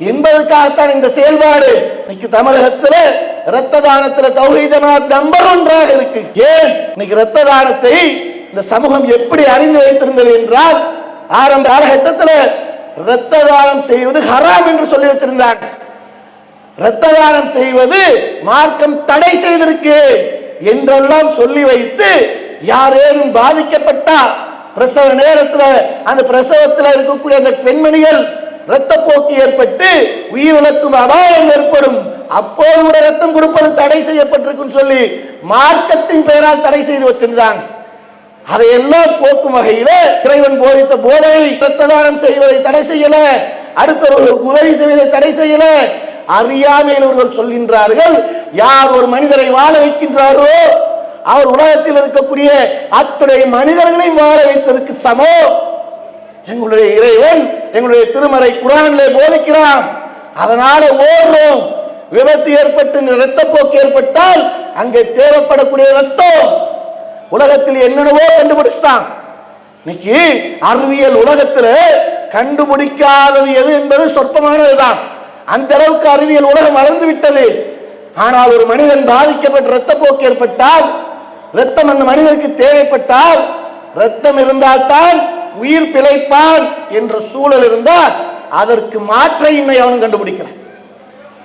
என்பதற்காகத்தான் இந்த செயல்பாடு. இன்னைக்கு தமிழகத்தில் இரத்த தானத்தில் தௌஹீத் ஜமாத் நம்பர் 1 இருக்கு. ஏன் இன்னைக்கு இரத்த தானத்தை இந்த சமூகம் எப்படி அறிந்து வைத்திருந்தது என்றால், ஆரம்ப காலகட்டத்தில் இரத்த தானம் செய்வது ஹராம் என்று சொல்லி வச்சிருந்தாங்க. இரத்த தானம் செய்வது மார்க்கம் தடை செய்திருக்கு என்றெல்லாம் சொல்லி வைத்து, யாரேனும் பாதிக்கப்பட்டா பிரசவ நேரத்தில் அந்த பிரசவத்தில் இருக்கக்கூடிய அந்த பெண்மணிகள் இரத்தப்போக்கு ஏற்பட்டு உயிரிழக்கும் அபாயம் ஏற்படும், அப்போது கூட ரத்தம் கொடுப்பது தடை செய்யப்பட்டிருக்கும் சொல்லி மார்க்கத்தின் பெயரால் தடை செய்து வச்சிருந்தாங்க. அதையெல்லாம் போக்கும் வகையில இறைவன் போதித்த போதை இரத்த தானம் செய்வதை தடை செய்யல, அடுத்தவர்களுக்கு உதவி செய்வதை தடை செய்யல, அறியாமையில் இவர்கள் சொல்கின்றார்கள். யார் ஒரு மனிதரை வாழ வைக்கின்றாரோ அவர் உலகத்தில் இருக்கக்கூடிய அத்தனை மனிதர்களையும் வாழ வைத்ததற்கு சமம். எங்களுடைய இறைவன் எங்களுடைய திருமறை குர்ஆனிலே போதிக்கிறான். அதனால ஓடுறோம். விபத்து ஏற்பட்டு இரத்தப்போக்கு ஏற்பட்டால் அங்கே தேவைப்படக்கூடிய ரத்தம் உலகத்தில் என்னென்னவோ கண்டுபிடிச்சான். இன்னைக்கு அறிவியல் உலகத்தில் கண்டுபிடிக்காதது எது என்பது சொற்பமானதுதான். அந்த அளவுக்கு அறிவியல் உலகம் வளர்ந்து விட்டது. ஆனால் ஒரு மனிதன் பாதிக்கப்பட்ட இரத்தப்போக்கு ஏற்பட்டால், ரத்தம் அந்த மனிதனுக்கு தேவைப்பட்டால், ரத்தம் இருந்தால்தான் உயிர் பிழைப்பான் என்ற சூழல் இருந்தால் அதற்கு மாற்றை இன்னை அவனும் கண்டுபிடிக்கிறான்.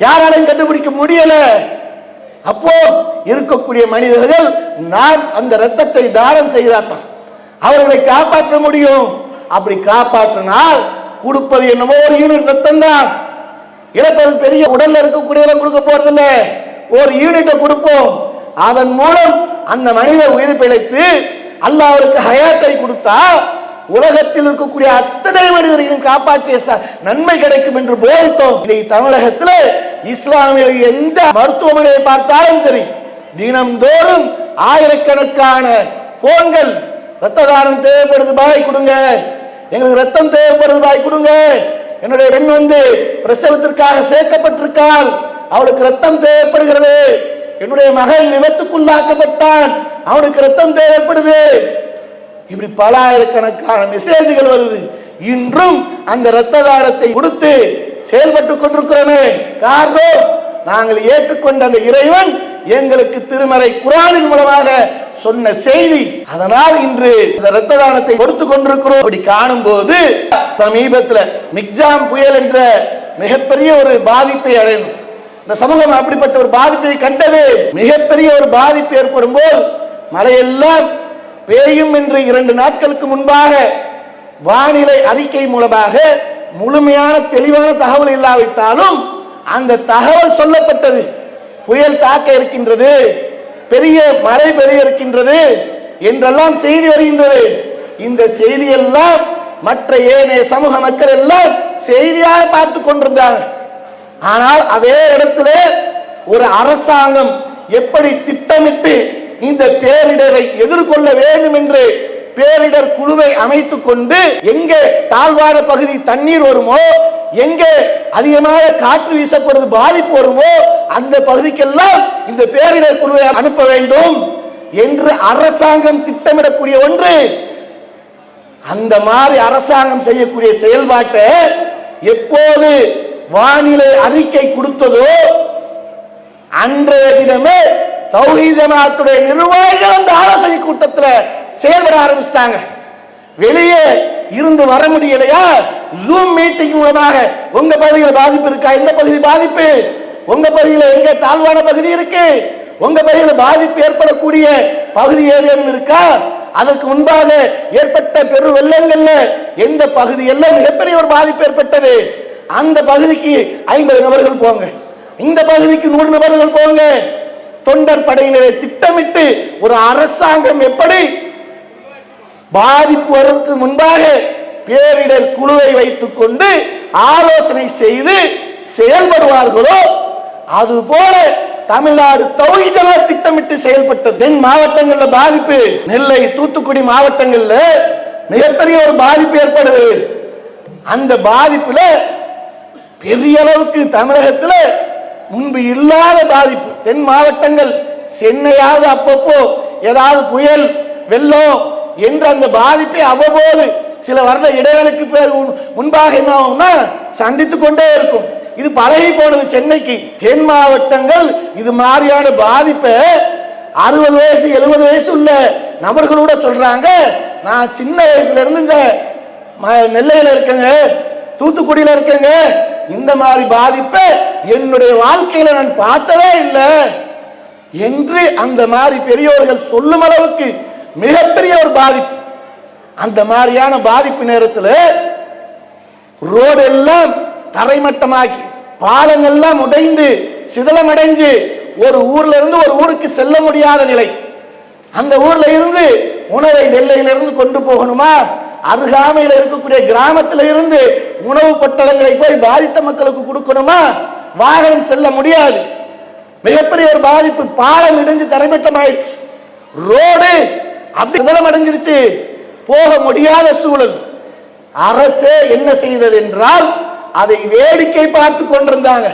யாராலும் கண்டுபிடிக்க முடியல. அப்போ இருக்கக்கூடிய மனிதர்கள் நான் அந்த ரத்தத்தை தானம் செய்தாத்தான் அவர்களை காப்பாற்ற முடியும். அப்படி காப்பாற்றினால் கொடுப்பது என்னமோ ஒரு யூனிட் ரத்தம் தான். இறப்பது பெரிய உடல்ல இருக்கக்கூடியவங்க கொடுக்க போறதில்ல, ஒரு யூனிட்டை கொடுப்போம். அதன் மூலம் அந்த மனிதர் உயிர் பிழைத்து அல்லாஹ் அவருக்கு ஹயாத்தை கொடுத்தா உலகத்தில் இருக்கக்கூடிய அத்தனை மனிதர்களையும் காப்பாற்றிய நன்மை கிடைக்கும் என்று போதித்தோம். இன்னைக்கு தமிழகத்தில் இஸ்லாமிய எந்த மருத்துவமனையை பார்த்தாலும் சரி, தினம்தோறும் ஆயிரக்கணக்கான போன்கள், ரத்த தானம் தேவைப்படுது பாய் கொடுங்க, எங்களுக்கு ரத்தம் தேவைப்படுது பாய் கொடுங்க, என்னுடைய பெண் பிரசவத்திற்காக சேர்க்கப்பட்டிருக்காள், அவளுக்கு ரத்தம் தேவைப்படுகிறது, என்னுடைய மகன் விபத்துக்குள்ளாக்கப்பட்டான், அவனுக்கு ரத்தம் தேவைப்படுது. இப்படி பல ஆயிரக்கணக்கான மெசேஜ்கள் வருது. இன்றும் அந்த இரத்த தானத்தை கொடுத்து செயல்பட்டு கொண்டிருக்கிறோமே. காரணம் நாங்கள் ஏற்றுக்கொண்ட அந்த இறைவன் எங்களுக்கு திருமறை குர்ஆனின் மூலமாக சொன்ன செய்தி. அதனால் இன்று இந்த இரத்த தானத்தை கொடுத்து கொண்டிருக்கிறோம். அப்படி காணும் போது சமீபத்தில் மிக்ஜாம் புயல் என்ற மிகப்பெரிய ஒரு பாதிப்பை அடைந்தோம். இந்த சமூகம் அப்படிப்பட்ட ஒரு பாதிப்பை கண்டது. மிகப்பெரிய ஒரு பாதிப்பு ஏற்படும் போது மழையெல்லாம் பெய்யும் என்று 2 நாட்களுக்கு முன்பாக வானிலை அறிக்கை மூலமாக முழுமையான தெளிவான தகவல் இல்லாவிட்டாலும் அந்த தகவல் சொல்லப்பட்டது. புயல் தாக்க இருக்கின்றது, பெரிய மழை பெய்ய இருக்கின்றது என்றெல்லாம் செய்தி வருகின்றது. இந்த செய்தியெல்லாம் மற்ற ஏனைய சமூக மக்கள் எல்லாம் செய்தியாக பார்த்து கொண்டிருந்தாங்க. ஆனால் அதே இடத்துல ஒரு அரசாங்கம் எப்படி திட்டமிட்டு இந்த பேரிடரை எதிர்கொள்ள வேண்டும் என்று பேரிடர் குழுவை அமைத்துக் கொண்டு எங்கே தாழ்வான பகுதி தண்ணீர் வருமோ, எங்கே அதிகமாக காற்று வீசப்படுவது பாதிப்பு வருமோ அந்த பகுதிக்கெல்லாம் இந்த பேரிடர் குழுவை அனுப்ப வேண்டும் என்று அரசாங்கம் திட்டமிடக்கூடிய ஒன்று. அந்த மாதிரி அரசாங்கம் செய்யக்கூடிய செயல்பாட்டை எப்போது வானிலை அறிக்கை கொடுத்ததோ அன்றைய தினமே தௌஹீத் ஜமாஅத்துடைய நிர்வாகிகள் அந்த ஆலோசனை கூட்டத்தில் செயல்பட ஆரம்பிச்சிட்டாங்க. வெளியே இருந்து வர முடியலையா, ஜூம் மீட்டிங் மூலமாக உங்க பகுதியில் பாதிப்பு இருக்கா, இந்த பகுதி பாதிப்பு, உங்க பகுதியில் எங்க தாழ்வான பகுதி இருக்கு, உங்க பகுதியில் பாதிப்பு ஏற்படக்கூடிய பகுதி ஏதேனும் இருக்கா, அதற்கு முன்பாக ஏற்பட்ட பெரு வெள்ளங்கள்ல எந்த பகுதியெல்லாம் மிகப்பெரிய ஒரு பாதிப்பு ஏற்பட்டது, அந்த பகுதிக்கு 50 நபர்கள் போங்க, இந்த பகுதிக்கு 100 நபர்கள் போங்க. தொண்டர் படையினரை திட்டமிட்டு ஒரு அரசாங்கம் எப்படி பாதிப்பு வருவதற்கு முன்பாக பேரிடர் குழுவை வைத்துக் கொண்டு ஆலோசனை செய்து செயல்படுவார்களோ அதுபோல தமிழ்நாடு தௌஹீத் ஜமாஅத் திட்டமிட்டு செயல்பட்டது. தென் மாவட்டங்களில் பாதிப்பு, நெல்லை தூத்துக்குடி மாவட்டங்களில் மிகப்பெரிய ஒரு பாதிப்பு ஏற்படுது. அந்த பாதிப்புல பெரிய அளவுக்கு தமிழகத்தில் முன்பு இல்லாத பாதிப்பு. தென் மாவட்டங்கள் சென்னையாவது அப்பப்போ ஏதாவது புயல் வெள்ளம் என்ற அந்த பாதிப்பை அவ்வப்போது சில வருட இடைவெளிக்கு முன்பாக என்ன ஆகும்னா சந்தித்துக் கொண்டே இருக்கும். இது பழகி போனது சென்னைக்கு. தென் மாவட்டங்கள் இது மாதிரியான பாதிப்பை 60 வயசு 70 வயசு உள்ள நபர்களோட சொல்றாங்க. நான் சின்ன வயசுல இருந்து இந்த நெல்லையில இருக்கேங்க, தூத்துக்குடியில இருக்கேங்க, இந்த மாதிரி பாதிப்பை என்னுடைய வாழ்க்கையில நான் பார்த்ததே இல்லை என்று அந்த மாதிரி பெரியோர்கள் சொல்லும் அளவுக்கு மிகப்பெரிய ஒரு பாதிப்பு. அந்த மாதிரியான பாதிப்பு நேரத்தில் ரோடு எல்லாம் தரைமட்டமாக்கி பாலங்கள்லாம் உடைந்து சிதலமடைஞ்சு ஒரு ஊர்ல இருந்து ஒரு ஊருக்கு செல்ல முடியாத நிலை. அந்த ஊர்ல இருந்து உணவை நெல்லையிலிருந்து கொண்டு போகணுமா, அருகாமையில் இருக்கக்கூடிய கிராமத்தில் இருந்து உணவு பட்டணங்களை போய் பாதித்த மக்களுக்கு கொடுக்கணுமா, வாகனம் செல்ல முடியாது. மிகப்பெரிய ஒரு பாதிப்பு. பாலம் இடிஞ்சு தரைமட்டம் ஆயிடுச்சு. ரோடு அப்படி நிலம் அடைஞ்சிருச்சு. போக முடியாத சூழல். அரசே என்ன செய்தது என்றால் அதை வேடிக்கை பார்த்து கொண்டிருந்தாங்க.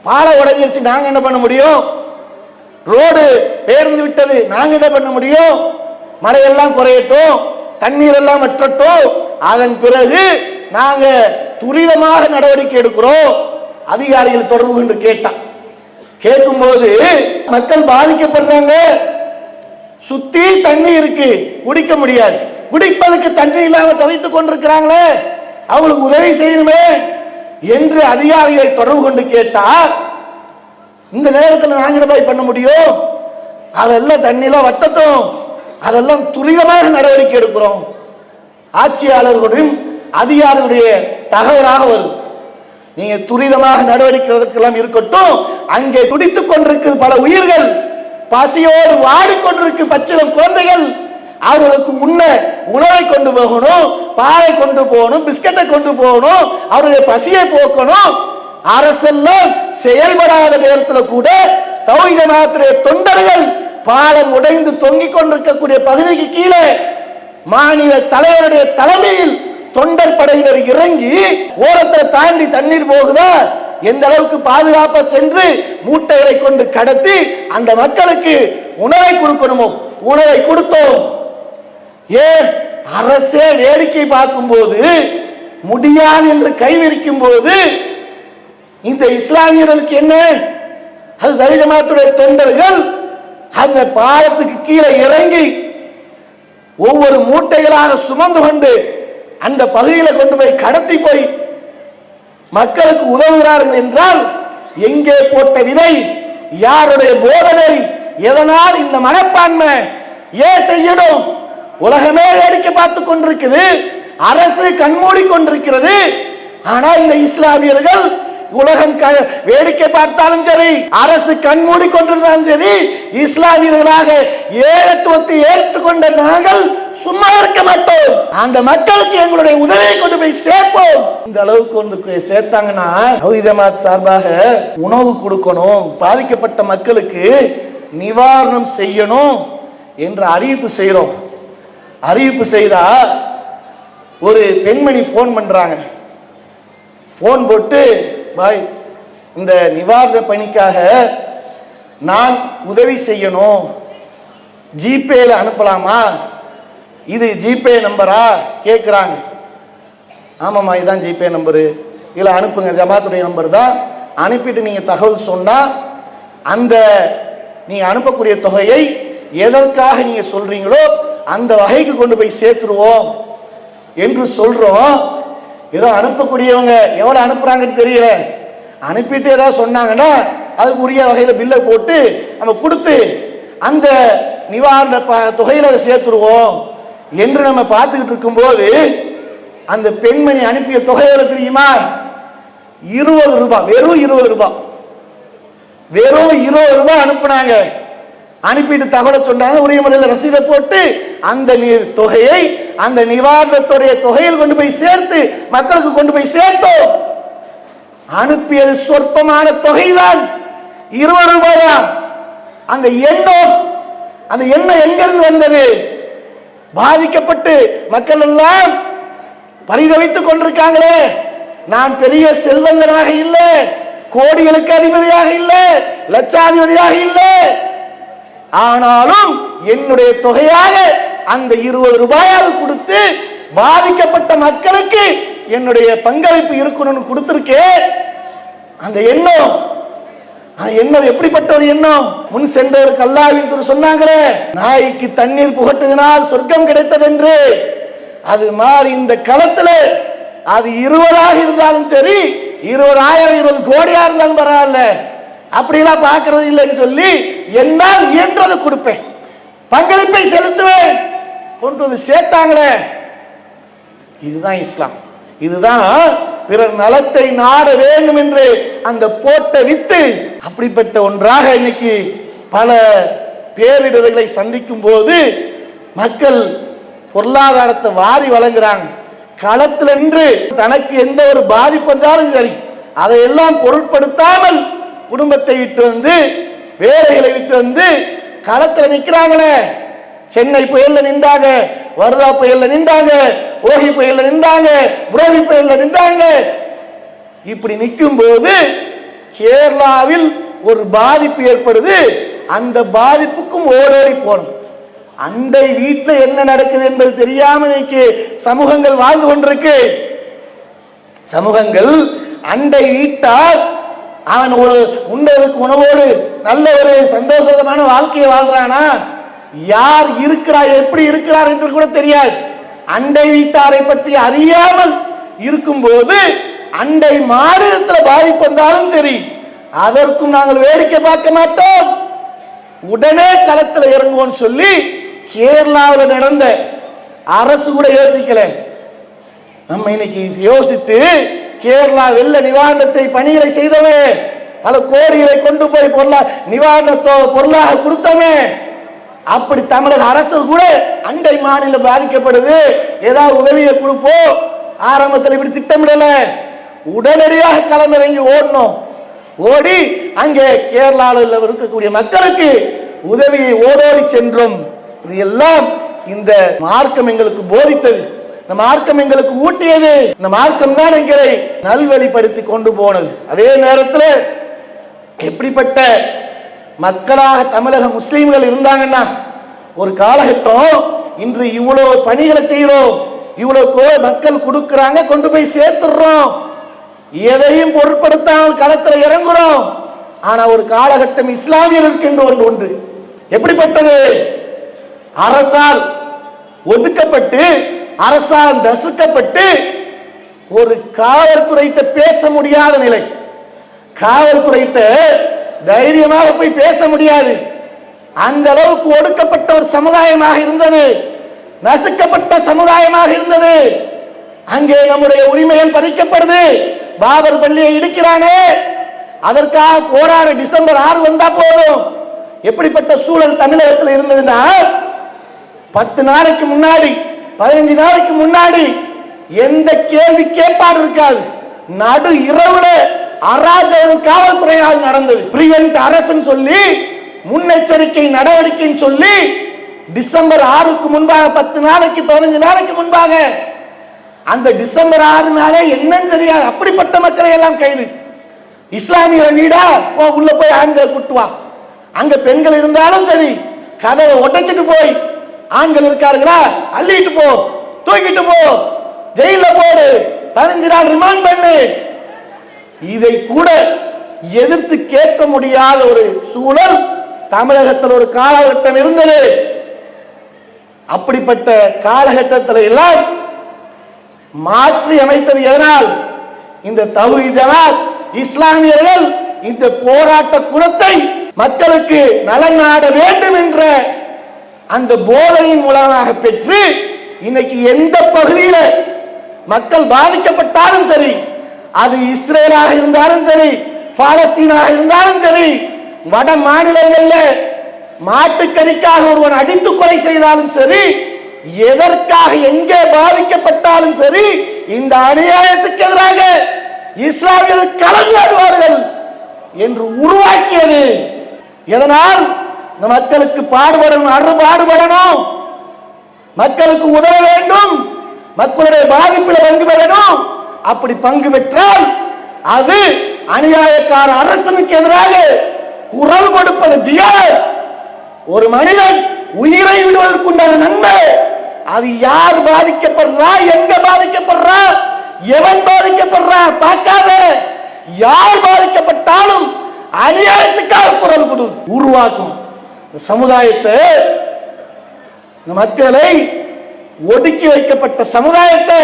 பாலம் உடைஞ்சிருச்சு, நாங்க என்ன பண்ண முடியும்? ரோடு பேர்ந்து விட்டது, நாங்க என்ன பண்ண முடியும்? மழையெல்லாம் குறையட்டும், தண்ணீர் எல்லாம் வற்றட்டும், அதன் பிறகு நாங்க துரிதமாக நடவடிக்கை எடுக்கிறோம். அதிகாரிகள் தொடர்பு கொண்டு கேட்கும்போது மக்கள் பாதிக்கப்படுறாங்க. சுத்தி தண்ணி இருக்கு, குடிக்க முடியாது. குடிப்பதற்கு தண்ணி இல்லாம தவித்துக் கொண்டிருக்கிறாங்களே, அவங்களுக்கு உதவி செய்யணுமே என்று அதிகாரிகளை தொடர்பு கொண்டு கேட்டா, இந்த நேரத்தில் நாங்க என்ன பண்ண முடியும்? அதெல்லாம் தண்ணியெல்லாம் வட்டட்டும், அதெல்லாம் துரிதமாக நடவடிக்கை எடுக்கிறோம். ஆட்சியாளர்களுடையும் அதிகாரிகளுடைய தகவலாக வருது. நீங்க துரிதமாக நடவடிக்கை எல்லாம் இருக்கட்டும், அங்கே துடித்துக் கொண்டிருக்கு பல உயிர்கள், பசியோடு வாடிக்கொண்டிருக்கு பச்சிளம் குழந்தைகள். அவர்களுக்கு உணவை கொண்டு போகணும், பாலை கொண்டு போகணும், பிஸ்கட்டை கொண்டு போகணும், அவருடைய பசியை போக்கணும். அரசெல்லாம் செயல்படாத நேரத்தில் கூட தௌஹீத் ஜமாஅத்துடைய தொண்டர்கள் பாலம் உடைந்து தொங்கிக் கொண்டிருக்கக்கூடிய பகுதிக்கு கீழே மாநில தலைவருடைய தலைமையில் தொண்டர் படையினர் இறங்கி ஓரத்தில் தாண்டி தண்ணீர் போகுதா, எந்த அளவுக்கு பாதுகாப்பா சென்று மூட்டைகளை கொண்டு கடத்தி அந்த மக்களுக்கு உணவை கொடுக்கணுமோ உணவை கொடுத்தோம். ஏன் அரசே வேடிக்கை பார்க்கும் போது, முடியாது என்று கைவிரிக்கும் போது இந்த இஸ்லாமியர்களுக்கு என்ன? அது தௌஹீத் ஜமாஅத்துடைய தொண்டர்கள் அந்த பாலத்துக்கு கீழே இறங்கி ஒவ்வொரு மூட்டைகளாக சுமந்து கொண்டு அந்த பகுதியில் கொண்டு போய் கடத்தி போய் மக்களுக்கு உதவுகிறார்கள் என்றால் எங்கே போட்ட விதை, யாருடைய போதனை, எதனால் இந்த மனப்பான்மை? ஏன் செய்யணும்? உலகமே வேடிக்கை பார்த்து கொண்டிருக்குது, அரசு கண்மூடி கொண்டிருக்கிறது. ஆனால் இந்த இஸ்லாமியர்கள் உலகம் வேடிக்கை பார்த்தாலும் சரி, அரசு கண்மூடி கொண்டிருந்தாலும் சரி, இஸ்லாமியர்களாக ஏகத்துவத்தை ஏற்றுக்கொண்ட நாங்கள் சும்மா இருக்க மாட்டோம். அந்த மக்களுக்கு எங்களுடைய உதவியை கொண்டு போய் சேர்ப்போம். இந்த அளவுக்கு வந்து சேர்த்தாங்கன்னா தௌஹீத் ஜமாஅத் சார்பாக உணவு கொடுக்கணும், பாதிக்கப்பட்ட மக்களுக்கு நிவாரணம் செய்யணும் என்ற அறிவிப்பு செய்யறோம். அறிவிப்பு செய்தா ஒரு பெண்மணி போன் பண்றாங்க. போன் போட்டு, பாய், இந்த நிவாரண பணிக்காக நான் உதவி செய்யணும், ஜிபேல அனுப்பலாமா? இது ஜிபே நம்பரா கேட்குறாங்க. ஆமாம்மா, இதுதான் ஜிபே நம்பரு, இதில் அனுப்புங்க, ஜமாத்துடைய நம்பர் தான். அனுப்பிட்டு நீங்கள் தகவல் சொன்னால் அந்த நீங்கள் அனுப்பக்கூடிய தொகையை எதற்காக நீங்கள் சொல்கிறீங்களோ அந்த வகைக்கு கொண்டு போய் சேர்த்துருவோம் என்று சொல்கிறோம். ஏதோ அனுப்பக்கூடியவங்க எவ்வளோ அனுப்புகிறாங்கன்னு தெரியல, அனுப்பிட்டு ஏதாவது சொன்னாங்கன்னா அதுக்கு உரிய வகையில் பில்லை போட்டு நம்ம கொடுத்து அந்த நிவாரண தொகையில் அதை சேர்த்துருவோம் என்று நம்ம பார்த்துக்கிட்டு இருக்கும்போது அந்த பெண்மணி அனுப்பிய தொகை எவ்வளவு தெரியுமா? 20 ரூபாய். வெறும் 20 ரூபாய். வெறும் 20 ரூபாய் அனுப்புனாங்க. அனுப்பிட்டு தகவலை சொன்னாங்க, உரிய முறையில் ரசீதை போட்டு அந்த தொகையை அந்த நிவாரணத்துடைய தொகையில் கொண்டு போய் சேர்த்து மக்களுக்கு கொண்டு போய் சேர்த்தோம். அனுப்பியது சொற்பமான தொகைதான், 20 ரூபாய் தான். அந்த எண்ணம் எங்கிருந்து வந்தது? பாதிக்கப்பட்டு மக்கள் எல்லாம் பரிதவித்துக் கொண்டிருக்காங்களே, நான் பெரிய செல்வந்தனாக இல்லை, கோடிகளுக்கு அதிபதியாக இல்லை, லட்சாதிபதியாக இல்லை, ஆனாலும் என்னுடைய தொகையாக அந்த 20 ரூபாயாவது கொடுத்து பாதிக்கப்பட்ட மக்களுக்கு என்னுடைய பங்களிப்பு இருக்கணும்னு கொடுத்திருக்கேன். அந்த எண்ணம் எப்படிப்பட்ட ஒரு எண்ணம்? முன் சென்றவருக்கு அல்லாஹ்வின் தூதர் சொன்னாங்களே, நாய்க்கு தண்ணீர் புகட்டினால் சொர்க்கம் கிடைத்தது என்று. அது மாதிரி இந்த களத்துல அது 20ஆக இருந்தாலும் சரி, 20,000 20 கோடியா இருந்தாலும் பரவாயில்ல, அப்படிலாம் பார்க்கறது இல்லைன்னு சொல்லி என்னால் இயன்றதை கொடுப்பேன், பங்களிப்பை செலுத்துவேன் கொண்டு வந்து சேர்த்தாங்களே. இதுதான் இஸ்லாம். இதுதான் பிறர் நலத்தை நாட வேண்டும் என்று அந்த போட்ட வித்து. அப்படிப்பட்ட ஒன்றாக இன்னைக்கு பல பேரிடர்களை சந்திக்கும் போது மக்கள் பொருளாதாரத்தை வாரி வழங்குறாங்க. களத்தில் நின்று தனக்கு எந்த ஒரு பாதிப்பு வந்தாலும் சரி, அதையெல்லாம் பொருட்படுத்தாமல் குடும்பத்தை விட்டு வந்து வேலைகளை விட்டு வந்து களத்தில் நிற்கிறாங்களே. சென்னை புயல்ல நின்றாங்க, வர்தா புயல்ல நின்றாங்க, ஓகி புயல்ல நின்றாங்க, புரோவி புயல்ல நின்றாங்க. இப்படி நிற்கும் போது கேரளாவில் ஒரு பாதிப்பு ஏற்படுது. அந்த பாதிப்புக்கும் ஓடோடி போனோம். அண்டை வீட்டில் என்ன நடக்குது என்பது தெரியாம இன்னைக்கு சமூகங்கள் வாழ்ந்து கொண்டிருக்கு. சமூகங்கள் அண்டை வீட்டால் அவன் ஒரு உண்டதற்கு உணவோடு நல்ல ஒரு சந்தோஷமான வாழ்க்கையை வாழ்றானா, யார் இருக்கிறார் எப்படி இருக்கிறார் என்று கூட தெரியாது. அண்டை வீட்டாரை பற்றி அறியாமல் இருக்கும் போது அண்டை மாநிலத்தில் பாதிப்பு வந்தாலும் சரி, அதற்கும் நாங்கள் வேடிக்கை பார்க்க மாட்டோம், உடனே களத்தில் இறங்குவோம் சொல்லி கேரளாவில் நடந்த அரசு கூட யோசிக்கல. நம்ம இன்னைக்கு யோசித்து கேரளா வெள்ள நிவாரணத்தை பணிகளை செய்தவே, பல கோடிகளை கொண்டு போய் நிவாரணத்தோ பொருளாக கொடுத்தோமே, அப்படி தமிழக அரசு கூட அண்டை மாநிலம் பாதிக்கப்படுது, ஏதாவது உதவியை கொடுப்போம் ஆரம்பத்தில் இப்படி திட்டமிடல, உடனடியாக களமிறங்கி ஓடணும். ஓடி அங்கே கேரளாவில் இருக்கக்கூடிய மக்களுக்கு உதவியை ஓடோடி சென்றோம். இது எல்லாம் இந்த மார்க்கம் எங்களுக்கு போதித்தது, இந்த மார்க்கம் எங்களுக்கு ஊட்டியது, இந்த மார்க்கம் தான் எங்களை நல்வழிப்படுத்தி கொண்டு போனது. அதே நேரத்தில் எப்படிப்பட்ட மக்களாக தமிழக முஸ்லீம்கள் இருந்தாங்கன்னா, ஒரு காலகட்டம் இன்று இவ்வளவு பணிகளை செய்கிறோம், இவ்வளவு மக்கள் கொடுக்கிறாங்க, கொண்டு போய் சேர்த்துடுறோம், எதையும் பொருட்படுத்தாமல் களத்தில் இறங்குறோம். ஆனா ஒரு காலகட்டம் இஸ்லாமியர் இருக்கின்ற ஒன்று எப்படிப்பட்டது, அரசால் ஒதுக்கப்பட்டு அரசால் நசுக்கப்பட்டு ஒரு காவல்துறையிட்ட பேச முடியாத நிலை. காவல்துறையிட்ட தைரியமாக போய் பேச முடியாது, அந்த அளவுக்கு ஒடுக்கப்பட்ட ஒரு சமுதாயமாக இருந்தது, நசுக்கப்பட்ட சமுதாயமாக இருந்தது. அங்கே நம்முடைய உரிமைகள் பறிக்கப்படுது. பாபர் பள்ளியை இடிக்கிறானே, அதற்காக போராட டிசம்பர் 6 வந்தா போதும். எப்படிப்பட்ட சூழல் தமிழகத்தில் இருந்ததுன்னா, 10 நாளைக்கு முன்னாடி 15 நாளைக்கு முன்னாடி எந்த கேள்வி கேட்பாடு இருக்காது, நடு இரவுல அராஜகம் காவல்துறையால் நடந்தது. பிரிவென்ட் அரசன் சொல்லி முன்னெச்சரிக்கை நடவடிக்கைன்னு சொல்லி டிசம்பர் 6க்கு முன்பாக 10 நாளைக்கு 15 நாளைக்கு முன்பாக அந்த டிசம்பர் 6 நாளே என்னன்னு தெரியாது, அப்படிப்பட்ட மக்களை எல்லாம் கைது. இஸ்லாமிய வீடா உள்ள போய் ஆண்கள் கூட்டுவா, அங்க பெண்கள் இருந்தாலும் சரி கதவை ஒட்டச்சிட்டு போய், ஆண்கள் இருக்காருங்களா அள்ளிட்டு போ, தூக்கிட்டு போ, ஜெயில போடு, 15 நாள் ரிமாண்ட் பண்ணு. இதை கூட எதிர்த்து கேட்க முடியாத ஒரு சூழல் தமிழகத்தில் ஒரு காலகட்டம் இருந்தது. அப்படிப்பட்ட காலகட்டத்தில் எல்லாம் மாற்றி அமைத்தது எதனால், இந்த தௌஹீத் ஜமாத் இஸ்லாமியர்கள் இந்த போராட்ட குணத்தை மக்களுக்கு நலன் நாட வேண்டும் என்ற அந்த போதனையின் மூலமாக பெற்று இன்னைக்கு எந்த பகுதியில மக்கள் பாதிக்கப்பட்டாலும் சரி, அது இஸ்ரேலாக இருந்தாலும் சரி, பாலஸ்தீனாக இருந்தாலும் சரி, வட மாநிலங்கள்ல மாட்டுக்கறிக்காக ஒருவன் அடித்து கொலை செய்தாலும் சரி, எதற்காக எங்கே பாதிக்கப்பட்டாலும் சரி, இந்த அநியாயத்துக்கு எதிராக இஸ்லாமியர்கள் கலந்தாடுவார்கள் என்று உருவாக்கியது. எதனால் இந்த மக்களுக்கு பாடுபடணும், அறுபாடுபடணும், மக்களுக்கு உதவ வேண்டும், மக்களுடைய பாதிப்பில் பங்கு பெறணும். அப்படி பங்கு பெற்றால் அது அநியாயக்கார அரசனுக்கு எதிராக குரல் கொடுப்பது ஜிஹாத். ஒரு மனிதன் உயிரை விடுவதற்குண்டான நன்மை, அது யார் பாதிக்கப்படுறா, எங்க பாதிக்கப்படுறா, எவன் பாதிக்கப்படுறா பார்க்காத, யார் பாதிக்கப்பட்டாலும் அநியாயத்துக்காக குரல் கொடு உருவாக்கும். சமுதாயத்தை, மக்களை, ஒதுக்கி வைக்கப்பட்ட சமுதாயத்தை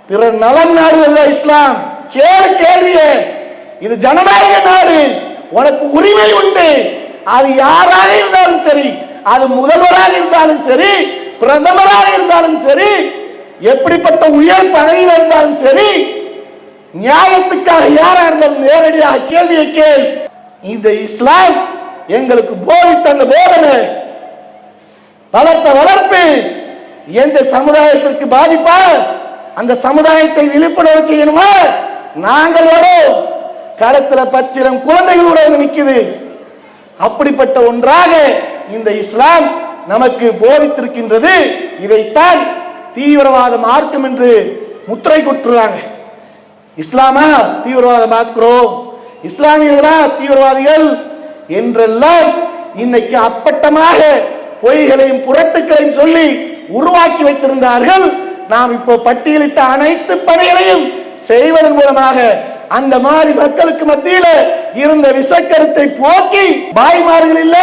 பிறர் நலன் நாடுவது இஸ்லாம். கேளு கேள்வியே, இது ஜனநாயக நாடு, உனக்கு உரிமை உண்டு. அது யாராக இருந்தாலும் சரி, அது முதல்வராக இருந்தாலும் சரி, பிரதமராக இருந்தாலும் சரி, எப்படிப்பட்ட உயர் பதவியில் இருந்தாலும் சரி, நியாயத்துக்காக யாராக இருந்தாலும் நேரடியாக கேள்வியை கேள். இந்த இஸ்லாம் எங்களுக்கு போதித்த அந்த போதனை, வளர்த்த வளர்ப்பு எந்த சமுதாயத்திற்கு பாதிப்பா அந்த சமுதாயத்தை விழிப்புணர்வு செய்யணுமா, நாங்கள் வரோம். களத்துல பச்சிலம் குழந்தைகளோட வந்து நிக்குது. அப்படிப்பட்ட ஒன்றாக இந்த இஸ்லாம் நமக்கு போதித்திருக்கின்றது. இதைத்தான் தீவிரவாத மார்க்கம் என்று முத்திரை குட்டுறாங்க. இஸ்லாமா தீவிரவாதம் பார்க்கிறோம், இஸ்லாமியர்களா தீவிரவாதிகள் என்றெல்லாம் இன்னைக்கு அப்பட்டமாக பொய்களையும் புரட்டுக்களையும் சொல்லி உருவாக்கி வைத்திருந்தார்கள். நாம் இப்போ பட்டியலிட்ட அனைத்து பணிகளையும் செய்வதன் மூலமாக அந்த மாதிரி மக்களுக்கு மத்தியில இருந்த விசக்கருத்தை போக்கி பாய்மார்கள் இல்ல,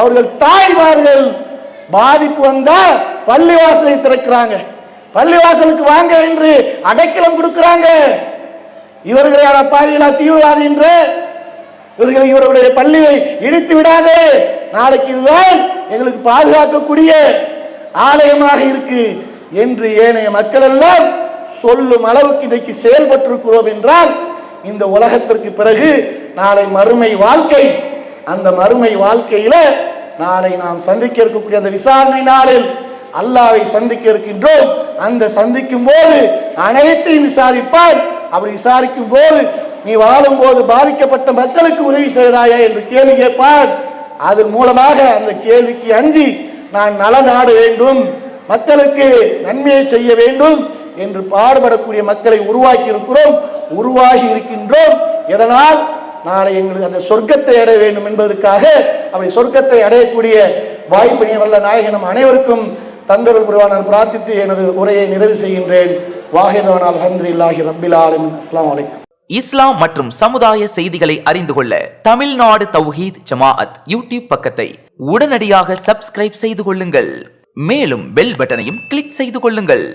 அவர்கள் தாய்மார்கள் பாதிப்பு வந்தா பள்ளிவாசலை திறக்கிறாங்க, பள்ளிவாசலுக்கு வாங்க என்று அடைக்கலம் கொடுக்கிறாங்க. இவர்களான பாவிகளா தீவிரவாதி என்று இவர்களுடைய பள்ளியை இடித்து விடாதே, நாளைக்கு இதுதான் எங்களுக்கு பாதுகாக்கக்கூடிய ஆலயமாக இருக்கு என்று ஏனைய மக்கள் எல்லாம் சொல்லும் அளவுக்கு இன்றைக்கு செயல்பட்டிருக்கிறோம் என்றால் இந்த உலகத்திற்கு பிறகு நாளை மறுமை வாழ்க்கை, அந்த மறுமை வாழ்க்கையில நாளை நாம் சந்திக்க இருக்கக்கூடிய அந்த விசாரணை நாளில் அல்லாஹ்வை சந்திக்க இருக்கின்றோம். அந்த சந்திக்கும் போது அனைத்தையும் விசாரிப்பார். அப்படி விசாரிக்கும் போது நீ வாழும் போது பாதிக்கப்பட்ட மக்களுக்கு உதவி செய்தாயா என்று கேள்வி கேட்பார். அதன் மூலமாக அந்த கேள்விக்கு அஞ்சி நான் நல நாட வேண்டும், மக்களுக்கு நன்மையை செய்ய வேண்டும் என்று பாடுபடக்கூடிய மக்களை உருவாக்கி இருக்கிறோம், உருவாகி இருக்கின்றோம். எதனால் நாளை எங்களுக்கு அந்த சொர்க்கத்தை அடைய வேண்டும் என்பதற்காக அப்படி சொர்க்கத்தை அடையக்கூடிய வாய்ப்பினை வல்ல நாயகனும் அனைவருக்கும் தந்தருள் புரிவான பிரார்த்தித்து எனது உரையை நிறைவு செய்கின்றேன். வாஹிதவன் அல்ஹம்துலில்லாஹி ரப்பில் ஆலமீன். அஸ்ஸலாமு அலைக்கும். இஸ்லாம் மற்றும் சமுதாய செய்திகளை அறிந்து கொள்ள தமிழ்நாடு தௌஹீத் ஜமாஅத் யூடியூப் பக்கத்தை உடனடியாக சப்ஸ்கிரைப் செய்து கொள்ளுங்கள். மேலும் பெல் பட்டனையும் கிளிக் செய்து கொள்ளுங்கள்.